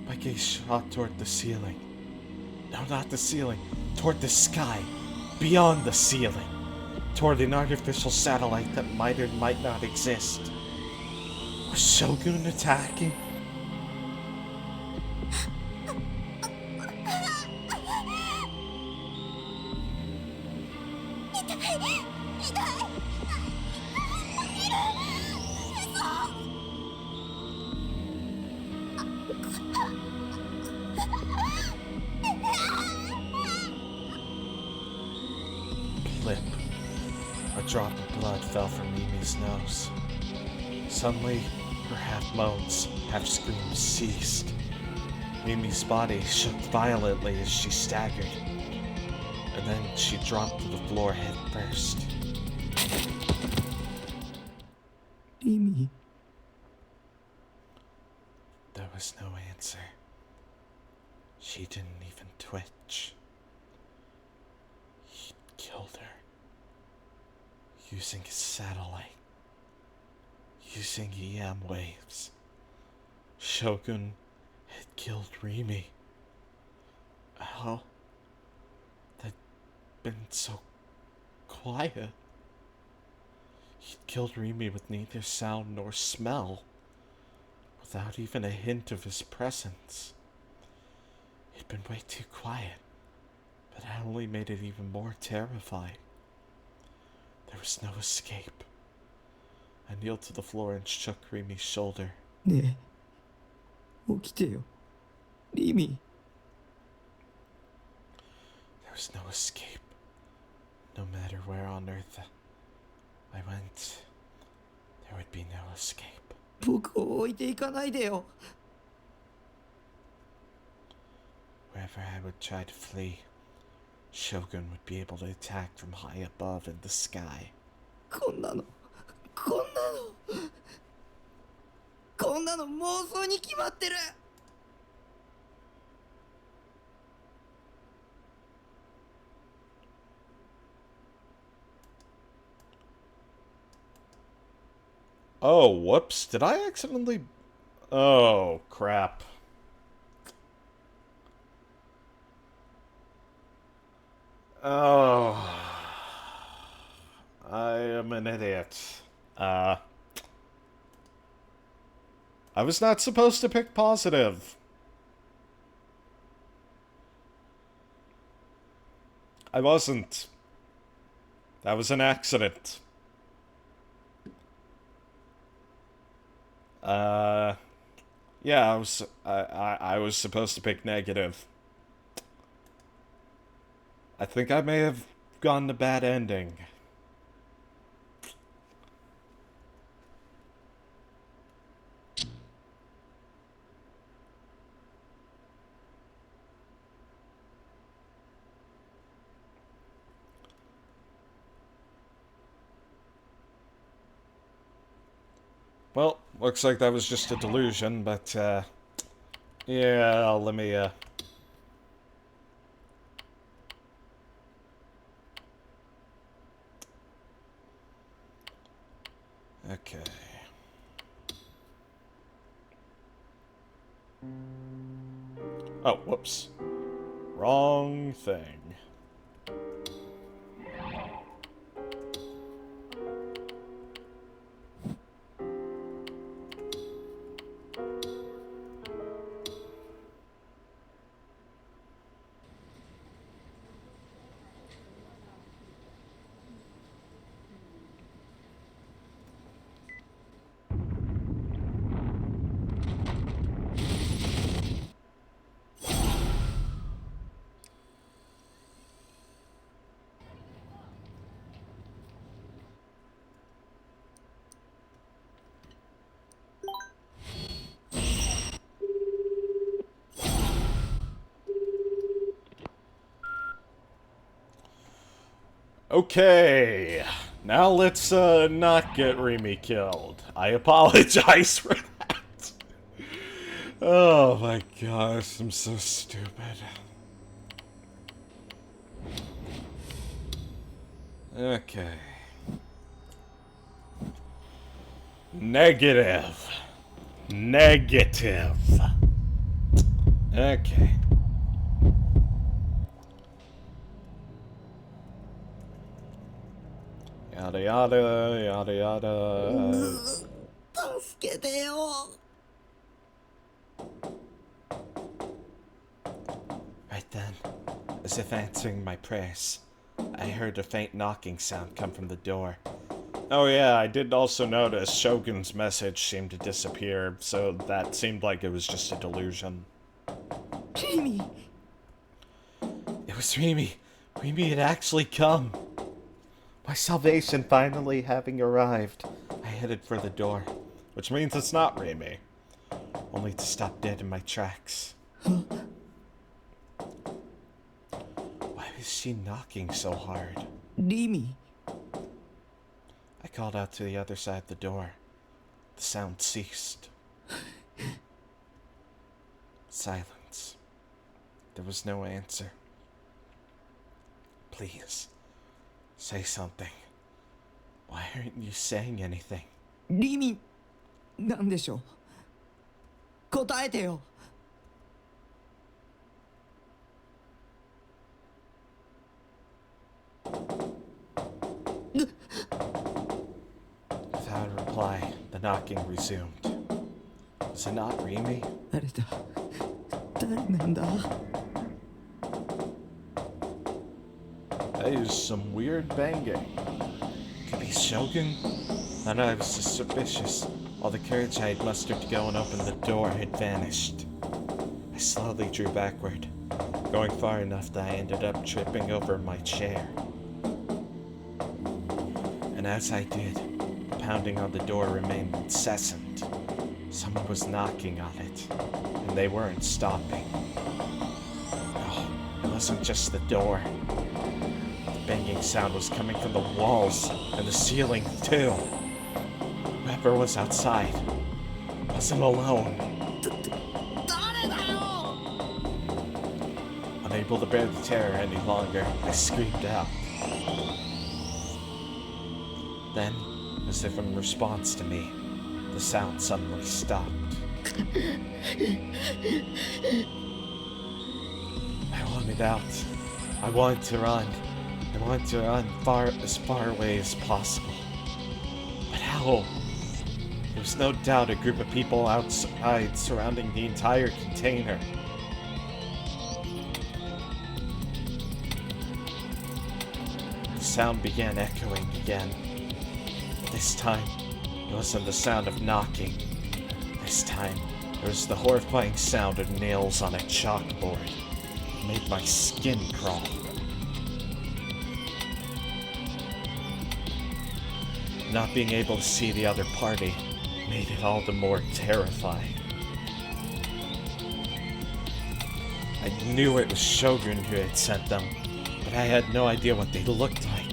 My gaze shot toward the ceiling. No, not the ceiling. Toward the sky. Beyond the ceiling. Toward an artificial satellite that might or might not exist. Was Shogun attacking? Blip. A drop of blood fell from Mimi's nose. Suddenly, her half moans, half screams ceased. Mimi's body shook violently as she staggered, and then she dropped to the floor head first. リミ There was no answer. She didn't even twitch. He'd killed her. Using his satellite. Using EM waves. Shogun had killed Rimi. How? They'd been so quiet. He'd killed Rimi with neither sound nor smell. Without even a hint of his presence. He'd been way too quiet, but that only made it even more terrifying. There was no escape. I kneeled to the floor and shook Rimi's shoulder. ねえ起きてよリミ There was no escape. No matter where on earth I went, there would be no escape. 僕を置いていかないでよ Wherever I would try to flee, Shogun would be able to attack from high above in the sky. こんなの妄想に決まってる Oh, whoops. Did I accidentally... Oh, crap. Oh. I am an idiot. I was not supposed to pick positive. I wasn't. That was an accident. Yeah, I was supposed to pick negative. I think I may have gotten a bad ending. Well, looks like that was just a delusion, but, yeah, let me, Okay. Oh, whoops. Wrong thing. Okay, now let's not get Rimi killed. I apologize for that. Oh my gosh, I'm so stupid. Okay. Negative. Negative. Okay. Yada yada, yada yada. 助けてよ Right then, as if answering my prayers, I heard a faint knocking sound come from the door. Oh yeah, I did also notice Shogun's message seemed to disappear, so that seemed like it was just a delusion. リミ It was Rimi. Rimi had actually come. My salvation finally having arrived, I headed for the door, Which means it's not Rimi. only to stop dead in my tracks. Why was she knocking so hard? リミ I called out to the other side of the door. The sound ceased. Silence. There was no answer. Please, say something. Why aren't you saying anything? リミなんでしょう答えてよ Without a reply, the knocking resumed. Was it not Rimi? 誰だ誰なんだ That is some weird banging. Could be Shogun? Thought I was suspicious. All the courage I had mustered to go and open the door had vanished. I slowly drew backward, going far enough that I ended up tripping over my chair. And as I did, the pounding on the door remained incessant. Someone was knocking on it, and they weren't stopping. No, it wasn't just the door. The banging sound was coming from the walls and the ceiling, too. Whoever was outside wasn't alone. 誰だよ Unable to bear the terror any longer, I screamed out. Then, as if in response to me, the sound suddenly stopped. I wanted out. I wanted to run. I wanted to run as far away as possible. But how? There was no doubt a group of people outside surrounding the entire container. The sound began echoing again. This time, it wasn't the sound of knocking. This time, it was the horrifying sound of nails on a chalkboard. It made my skin crawl. Not being able to see the other party made it all the more terrifying. I knew it was Shogun who had sent them, but I had no idea what they looked like.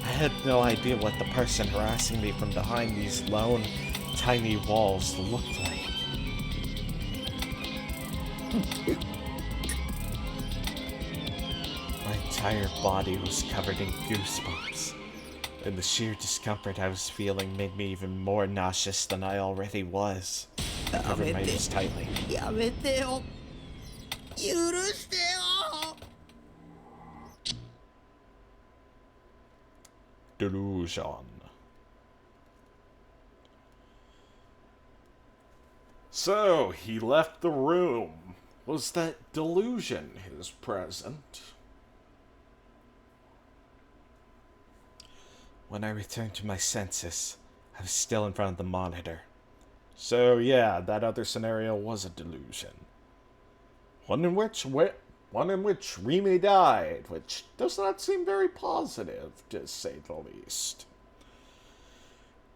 I had no idea what the person harassing me from behind these lone, tiny walls looked like. My entire body was covered in goosebumps, and the sheer discomfort I was feeling made me even more nauseous than I already was. I covered my ears tightly. やめてよ許してよ Delusion. So, he left the room. Was that delusion his present? When I returned to my senses, I was still in front of the monitor. So, yeah, that other scenario was a delusion. One in which Rimi died, which does not seem very positive, to say the least.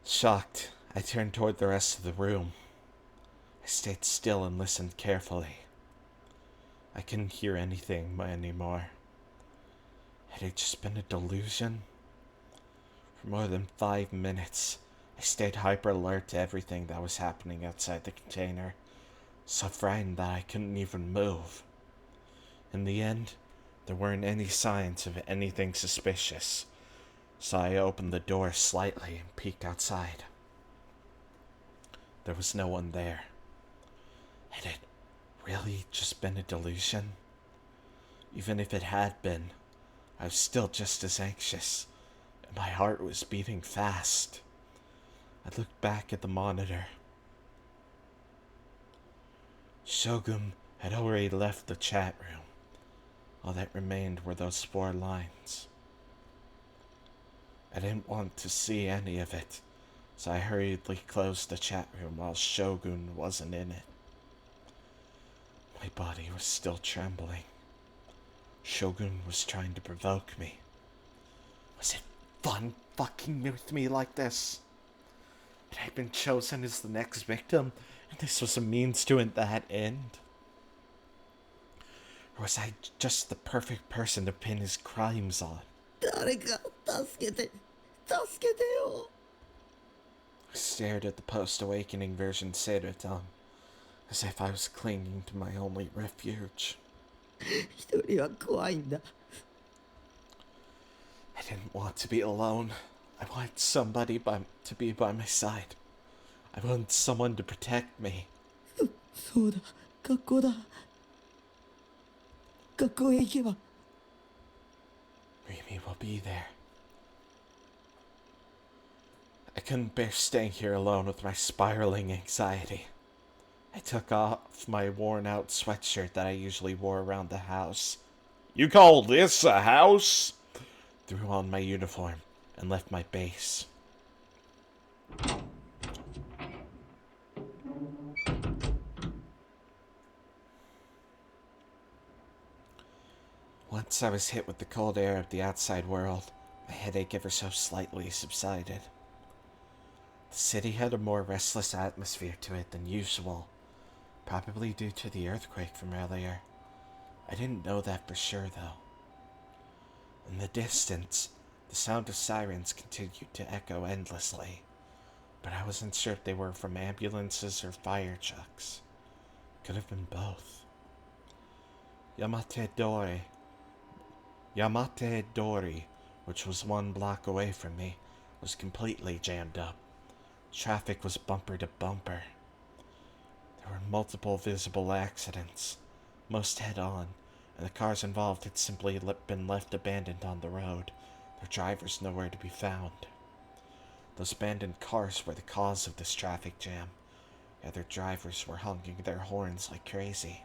Shocked, I turned toward the rest of the room. I stayed still and listened carefully. I couldn't hear anything anymore. Had it just been a delusion? For more than 5 minutes, I stayed hyper alert to everything that was happening outside the container, so frightened that I couldn't even move. In the end, there weren't any signs of anything suspicious, so I opened the door slightly and peeked outside. There was no one there. Had it really just been a delusion? Even if it had been, I was still just as anxious, and my heart was beating fast. I looked back at the monitor. Shogun had already left the chat room. All that remained were those 4 lines. I didn't want to see any of it, so I hurriedly closed the chat room while Shogun wasn't in it. My body was still trembling. Shogun was trying to provoke me. Was it fun fucking with me like this? Had I been chosen as the next victim, and this was a means to that end? Or was I just the perfect person to pin his crimes on? 誰か助けてよ I stared at the post-awakening version Seiretan, as if I was clinging to my only refuge. 一人は怖いんだ I didn't want to be alone. I wanted somebody to be by my side. I wanted someone to protect me. そうだ学校だ学校へ行けば Rimi will be there. I couldn't bear staying here alone with my spiraling anxiety. I took off my worn-out sweatshirt that I usually wore around the house. You call this a house? Threw on my uniform and left my base. Once I was hit with the cold air of the outside world, my headache ever so slightly subsided. The city had a more restless atmosphere to it than usual, probably due to the earthquake from earlier. I didn't know that for sure, though. In the distance, the sound of sirens continued to echo endlessly, but I wasn't sure if they were from ambulances or fire trucks. Could have been both. Yamate Dori, which was 1 block away from me, was completely jammed up. Traffic was bumper to bumper. There were multiple visible accidents, most head-on, and the cars involved had simply been left abandoned on the road, their drivers nowhere to be found. Those abandoned cars were the cause of this traffic jam, yet their drivers were honking their horns like crazy.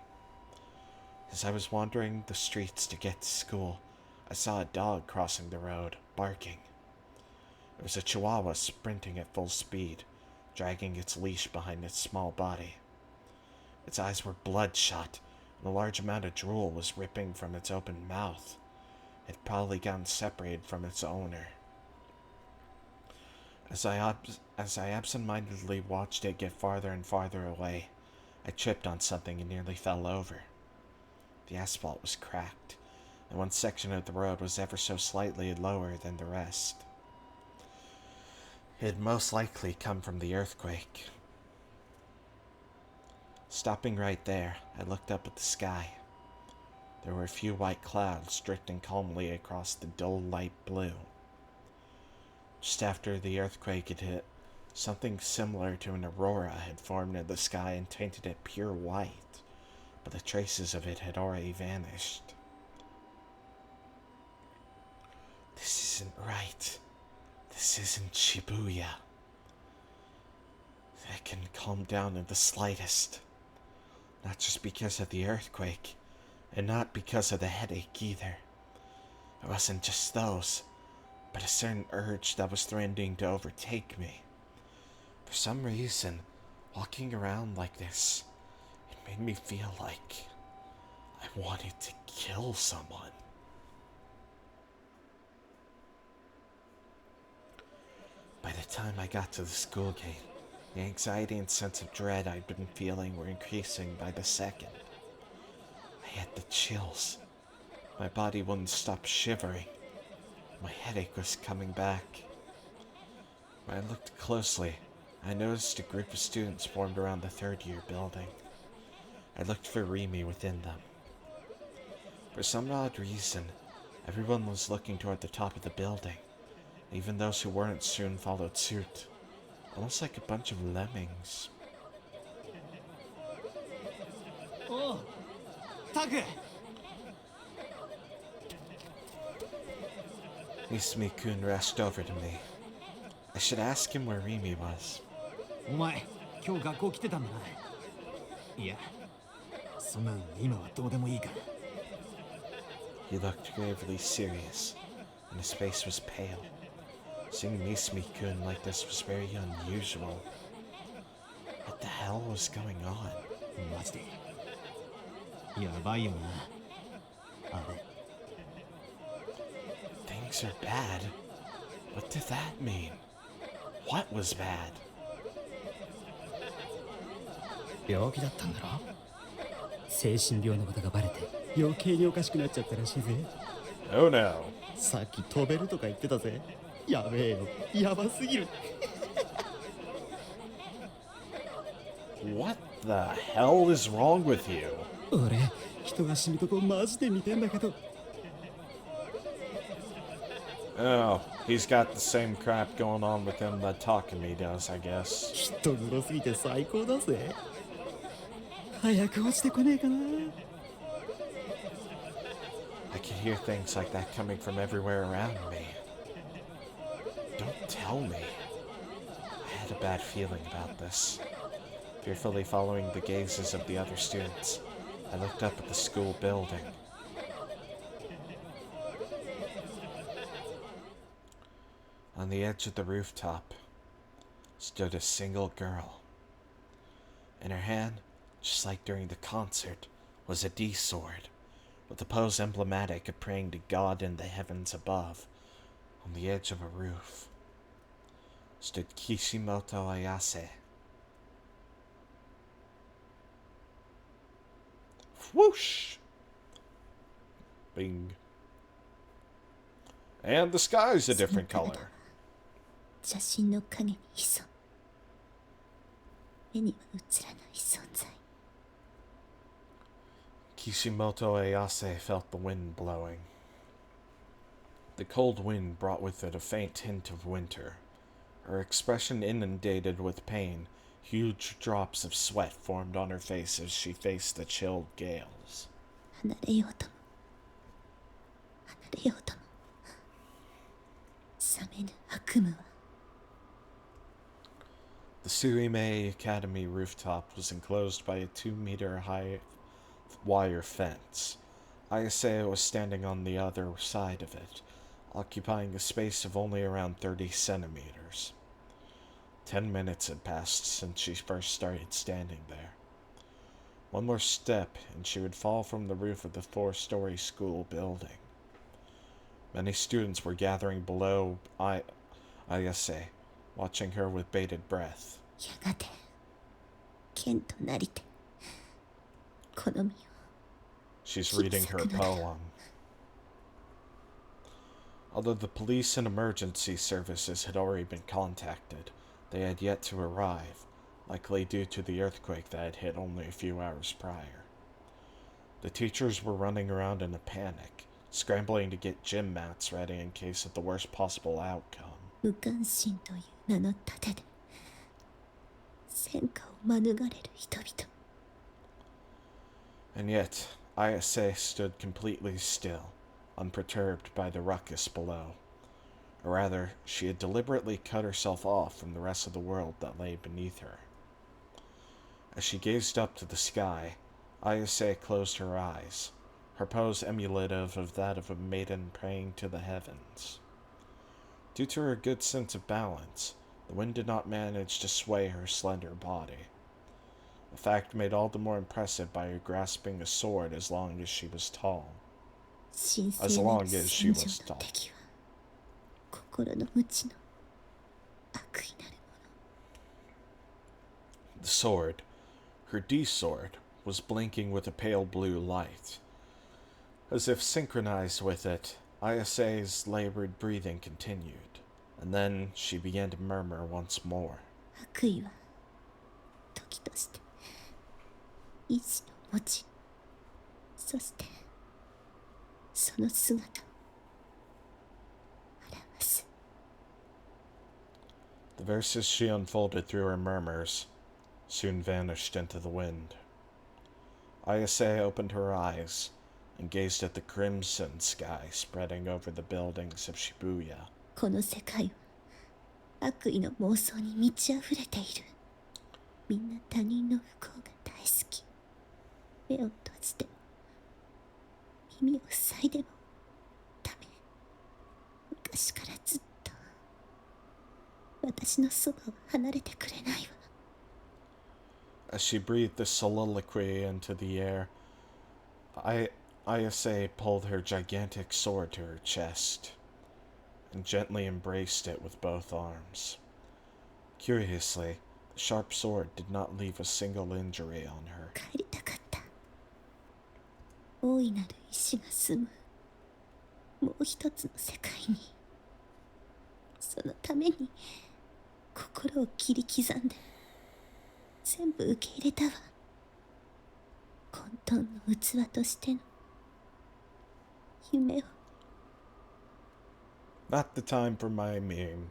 As I was wandering the streets to get to school, I saw a dog crossing the road, barking. It was a chihuahua sprinting at full speed, dragging its leash behind its small body. Its eyes were bloodshot, and a large amount of drool was ripping from its open mouth. It had probably gotten separated from its owner. As I absentmindedly watched it get farther and farther away, I tripped on something and nearly fell over. The asphalt was cracked, and one section of the road was ever so slightly lower than the rest. It had most likely come from the earthquake. Stopping right there, I looked up at the sky. There were a few white clouds drifting calmly across the dull light blue. Just after the earthquake had hit, something similar to an aurora had formed in the sky and tainted it pure white, but the traces of it had already vanished. This isn't right. This isn't Shibuya. I couldn't calm down in the slightest. Not just because of the earthquake, and not because of the headache either. It wasn't just those, but a certain urge that was threatening to overtake me. For some reason, walking around like this, it made me feel like I wanted to kill someone. By the time I got to the school gate, the anxiety and sense of dread I'd been feeling were increasing by the second. I had the chills. My body wouldn't stop shivering. My headache was coming back. When I looked closely, I noticed a group of students formed around the third-year building. I looked for Rimi within them. For some odd reason, everyone was looking toward the top of the building. Even those who weren't soon followed suit. Almost like a bunch of lemmings. おうタク Isumi-kun rushed over to me. I should ask him where Rimi was. お前今日学校来てたんだな。いやそんなの今はどうでもいいから。 He looked gravely serious, and his face was pale. Seeing Isumi-kun like this was very unusual. What the hell was going on? マジでやばいよなあれ。 Things are bad? What did that mean? What was bad? 病気だったんだろ。精神病のことがバレて余計におかしくなっちゃったらしいぜ。 Oh no. さっき飛べるとか言ってたぜ。やべえよ、やばすぎる。 What the hell is wrong with you? 俺人が死ぬとこマジで見てんだけど。 Oh, he's got the same crap going on with him that Takumi does, I guess. 人黒すぎて最高だぜ。早く落ちてこねえかな。 I could hear things like that coming from everywhere around me. Don't tell me. I had a bad feeling about this. Fearfully following the gazes of the other students, I looked up at the school building. On the edge of the rooftop stood a single girl. In her hand, just like during the concert, was a D-sword, with the pose emblematic of praying to God in the heavens above. On the edge of a roof stood Kishimoto Ayase. Whoosh! Bing. And the sky's a different color. 写真の影に潜む目には映らない存在。 Kishimoto Ayase felt the wind blowing. The cold wind brought with it a faint hint of winter. Her expression inundated with pain, huge drops of sweat formed on her face as she faced the chilled gales. 離れようとも離れようとも冷めぬ悪夢は。 The Surime Academy rooftop was enclosed by a 2-meter-high wire fence. Ayase was standing on the other side of it, occupying a space of only around 30 centimeters. 10 minutes had passed since she first started standing there. One more step, and she would fall from the roof of the 4-story school building. Many students were gathering below Ayase, watching her with bated breath. やがて剣となりてこの身を She's reading her poem. Although the police and emergency services had already been contacted, they had yet to arrive, likely due to the earthquake that had hit only a few hours prior. The teachers were running around in a panic, scrambling to get gym mats ready in case of the worst possible outcome. 無関心という名の盾で戦火を免れる人々。 And yet, Ayase stood completely still, unperturbed by the ruckus below. Or rather, she had deliberately cut herself off from the rest of the world that lay beneath her. As she gazed up to the sky, Ayase closed her eyes, her pose emulative of that of a maiden praying to the heavens. Due to her good sense of balance, the wind did not manage to sway her slender body. A fact made all the more impressive by her grasping a sword as long as she was tall. 神聖 As な long る as 戦 she 場 was の tall. 敵は心の無知の悪意なる The sword, her D-sword, was blinking with a pale blue light. As if synchronized with it, Ayase's labored breathing continued, and then she began to murmur once more. 悪意は時として意志の持ち、そしてその姿を表す。 The verses she unfolded through her murmurs soon vanished into the wind. Ayase opened her eyes and gazed at the crimson sky spreading over the buildings of Shibuya. この世界は悪意の妄想に満ち溢れている。みんな他人の不幸が大好き。目を閉じても耳を塞いでもダメ。昔からずっと私のそばを離れてくれないわ。 As she breathed the soliloquy into the air, Ayase pulled her gigantic sword to her chest and gently embraced it with both arms. Curiously, the sharp sword did not leave a single injury on her. 帰りたかった。大いなる意志が住むもう一つの世界に。そのために心を切り刻んで全部受け入れたわ。混沌の器としての夢を。 Not the time for my meme.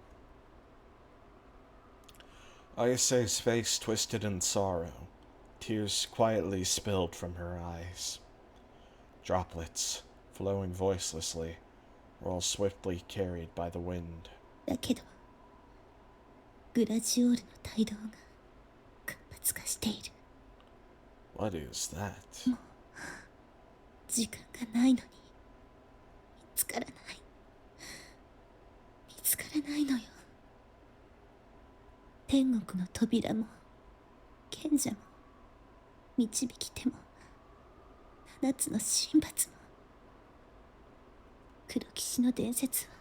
Ayase's face twisted in sorrow. Tears quietly spilled from her eyes. Droplets, flowing voicelessly, were all swiftly carried by the wind. だけどグラジオールの帯同が活発化している。 What is that? 時間がないのに見つからない。見つからないのよ。天国の扉も賢者も導き手も七つの神罰も。黒騎士の伝説は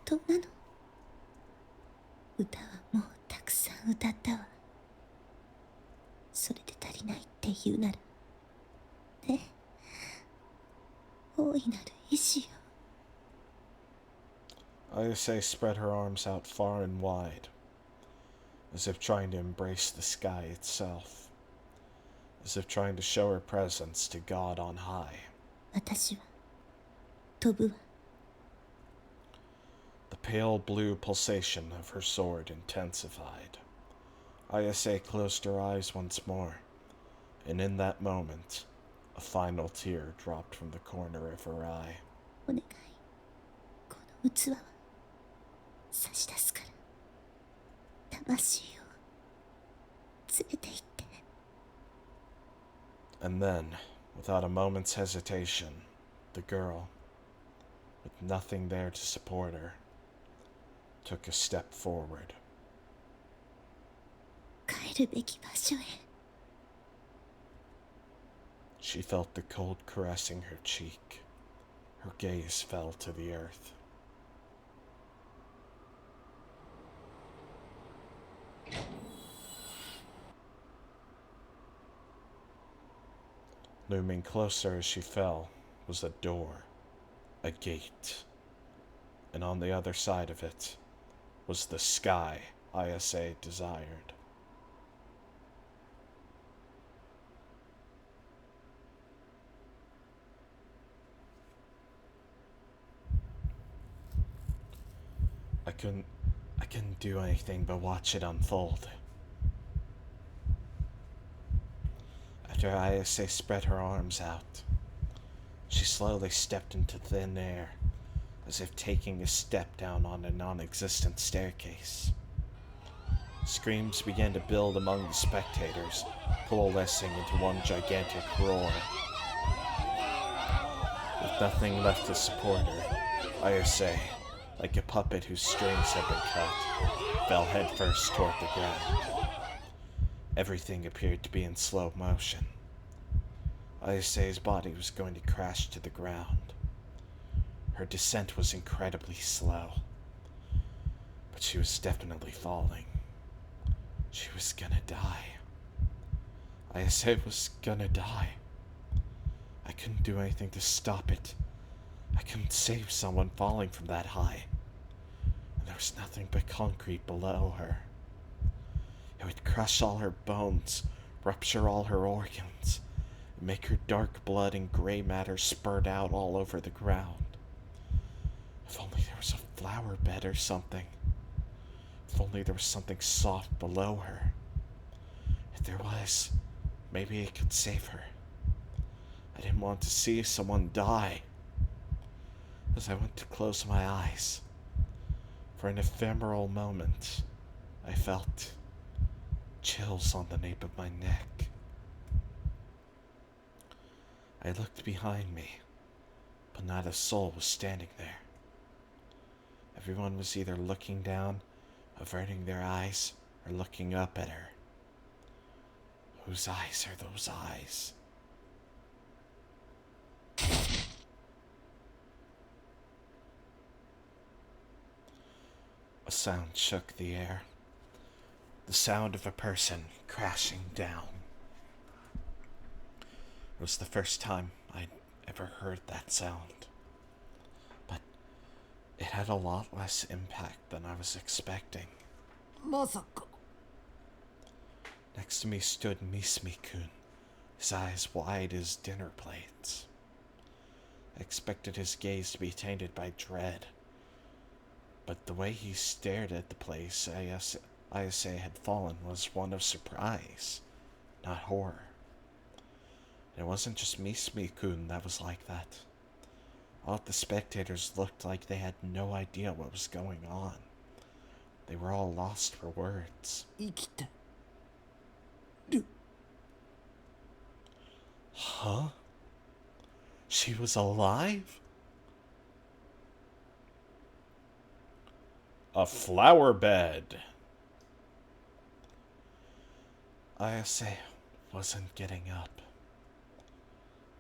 本当なの？歌はもうたくさん歌ったわ。それで足りないって言うならね、大いなる意志よ。 Ayase spread her arms out far and wide, as if trying to embrace the sky itself, as if trying to show her presence to God on high. 私は飛ぶわ。 The pale blue pulsation of her sword intensified. Ayase closed her eyes once more, and in that moment, a final tear dropped from the corner of her eye. お願い、この器は差し出すから。魂を連れて行って。 And then, without a moment's hesitation, the girl, with nothing there to support her, took a step forward. 帰るべき場所へ。 She felt the cold caressing her cheek. Her gaze fell to the earth. Looming closer as she fell was a door, a gate, and on the other side of it was the sky Ayase desired. I couldn't do anything but watch it unfold. After Ayase spread her arms out, she slowly stepped into thin air, as if taking a step down on a non-existent staircase. Screams began to build among the spectators, coalescing into one gigantic roar. With nothing left to support her, Ayase, like a puppet whose strings had been cut, fell headfirst toward the ground. Everything appeared to be in slow motion. Ayase's body was going to crash to the ground. Her descent was incredibly slow, but she was definitely falling. She was gonna die. Ayase was gonna die. I couldn't do anything to stop it. I couldn't save someone falling from that high. And there was nothing but concrete below her. It would crush all her bones, rupture all her organs, make her dark blood and gray matter spurt out all over the ground. If only there was a flower bed or something. If only there was something soft below her. If there was, maybe it could save her. I didn't want to see someone die. As I went to close my eyes, for an ephemeral moment, I felt chills on the nape of my neck. I looked behind me, but not a soul was standing there. Everyone was either looking down, averting their eyes, or looking up at her. Whose eyes are those eyes? A sound shook the air. The sound of a person crashing down. It was the first time I'd ever heard that sound. But it had a lot less impact than I was expecting. まさか Next to me stood Mismi-kun, his eyes wide as dinner plates. I expected his gaze to be tainted by dread, but the way he stared at the place ISA had fallen was one of surprise, not horror. And it wasn't just Mismi-kun that was like that. All of the spectators looked like they had no idea what was going on. They were all lost for words. 生きてる Huh? She was alive? A flower bed. ISA wasn't getting up.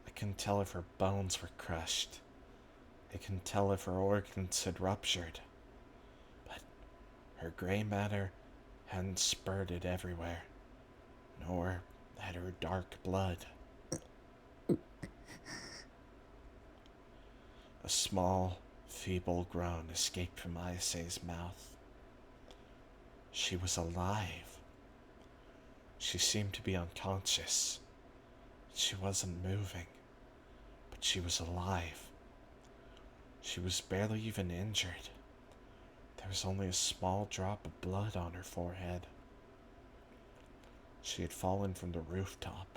I couldn't tell if her bones were crushed. I couldn't tell if her organs had ruptured. But her gray matter hadn't spurted everywhere, nor had her dark blood. A small, feeble groan escaped from ISA's mouth. She was alive. She seemed to be unconscious. She wasn't moving, but she was alive. She was barely even injured. There was only a small drop of blood on her forehead. She had fallen from the rooftop.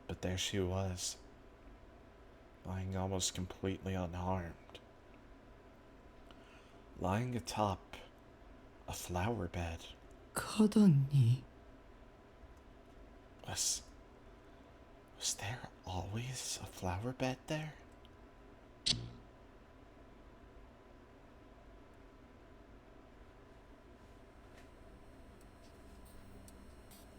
But there she was, lying almost completely unharmed. Lying atop a flower bed. 花壇に Was there always a flower bed there?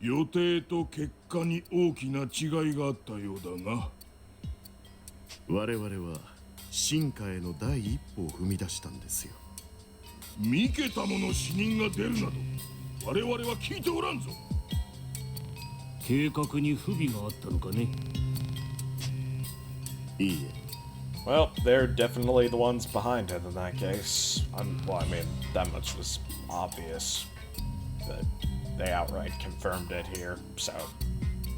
予定と結果に大きな違いがあったようだが、我々は進化への第一歩を踏み出したんですよ。三桁もの死人が出るなど我々は聞いておらんぞ。計画に不備があったのかね。いいえ、 Well, they're definitely the ones behind it in that case. Well, I mean, that much was obvious. But they outright confirmed it here, so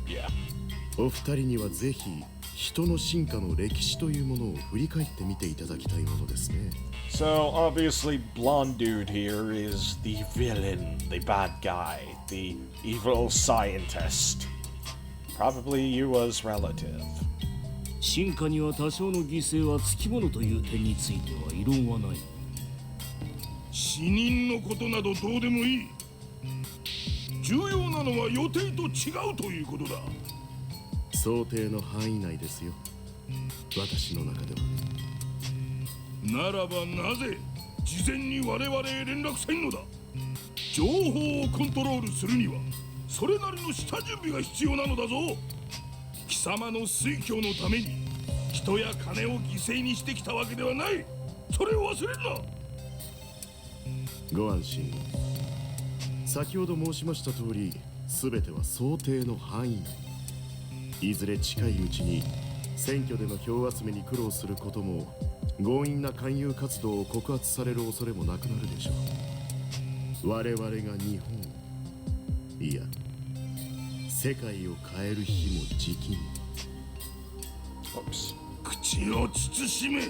yeah. お二人にはぜひ人の進化の歴史というものを振り返ってみていただきたいものですね。 So obviously, blonde dude here is the villain, the bad guy, the evil scientist. Probably you was relative. 進化には多少の犠牲はつきものという点については異論はない。死人のことなどどうでもいい。重要なのは予定と違うということだ。想定の範囲内ですよ。私の中では。ならばなぜ事前に我々へ連絡せんのだ。情報をコントロールするにはそれなりの下準備が必要なのだぞ。貴様の推挙のために人や金を犠牲にしてきたわけではない。それを忘れるな。ご安心を。先ほど申しました通り、全ては想定の範囲内。いずれ近いうちに選挙での票集めに苦労することも、強引な勧誘活動を告発される恐れもなくなるでしょう。我々が日本、いや世界を変える日もじきに。 Oops. 口を慎め。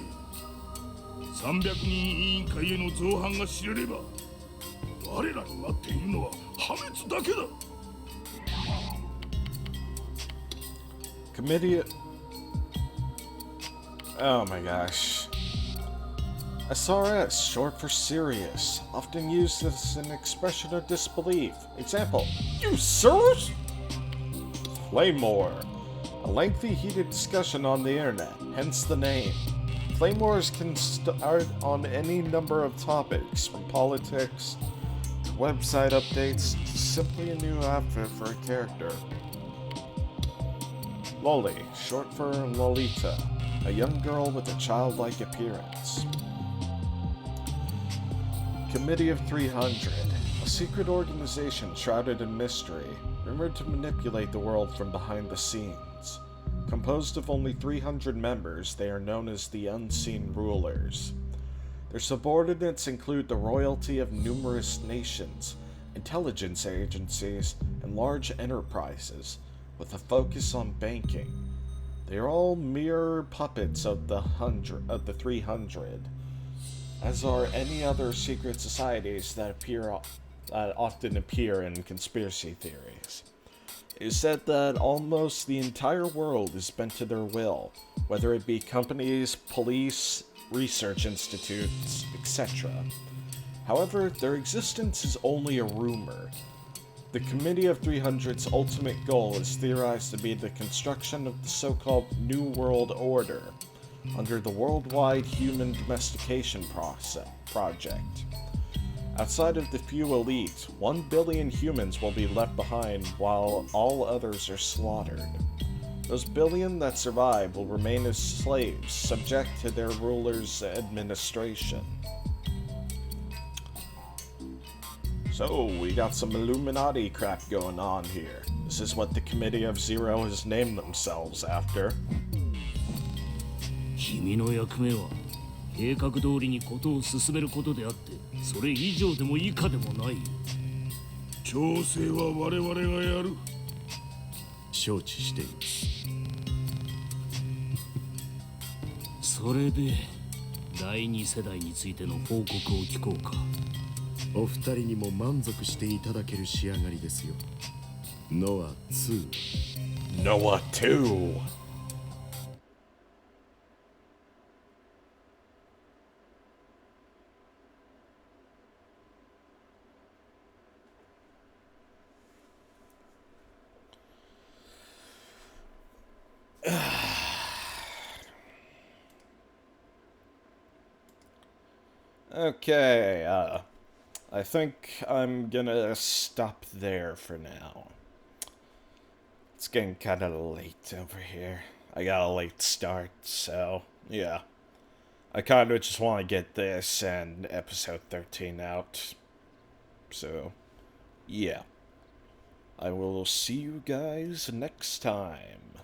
300人委員会への造反が知れれば我らに待っているのは破滅だけだ。 Committee. Oh my gosh. SRS, short for serious, often used as an expression of disbelief. Example, you serious? Flame war. A lengthy, heated discussion on the internet, hence the name. Flame wars can start on any number of topics, from politics to website updates to simply a new outfit for a character. Loli, short for Lolita, a young girl with a childlike appearance. Committee of 300, a secret organization shrouded in mystery, rumored to manipulate the world from behind the scenes. Composed of only 300 members, they are known as the Unseen Rulers. Their subordinates include the royalty of numerous nations, intelligence agencies, and large enterprises, with a focus on banking. They are all mere puppets of the 300, as are any other secret societies that often appear in conspiracy theories. It is said that almost the entire world is bent to their will, whether it be companies, police, research institutes, etc. However, their existence is only a rumor. The Committee of 300's ultimate goal is theorized to be the construction of the so-called New World Order, under the Worldwide Human Domestication Project. Outside of the few elite, 1 billion humans will be left behind while all others are slaughtered. Those billion that survive will remain as slaves, subject to their ruler's administration. So, we got some Illuminati crap going on here. This is what the Committee of Zero has named themselves after. 君の役目は計画通りにことを進めることであって、それ以上でも以下でもない。調整は我々がやる。承知しています。それで第2世代についての報告を聞こうか。お二人にも満足していただける仕上がりですよ。NoAH 2。 NoAH 2! Okay, I think I'm gonna stop there for now. It's getting kind of late over here. I got a late start, so yeah. I kind of just want to get this and episode 13 out. So, yeah. I will see you guys next time.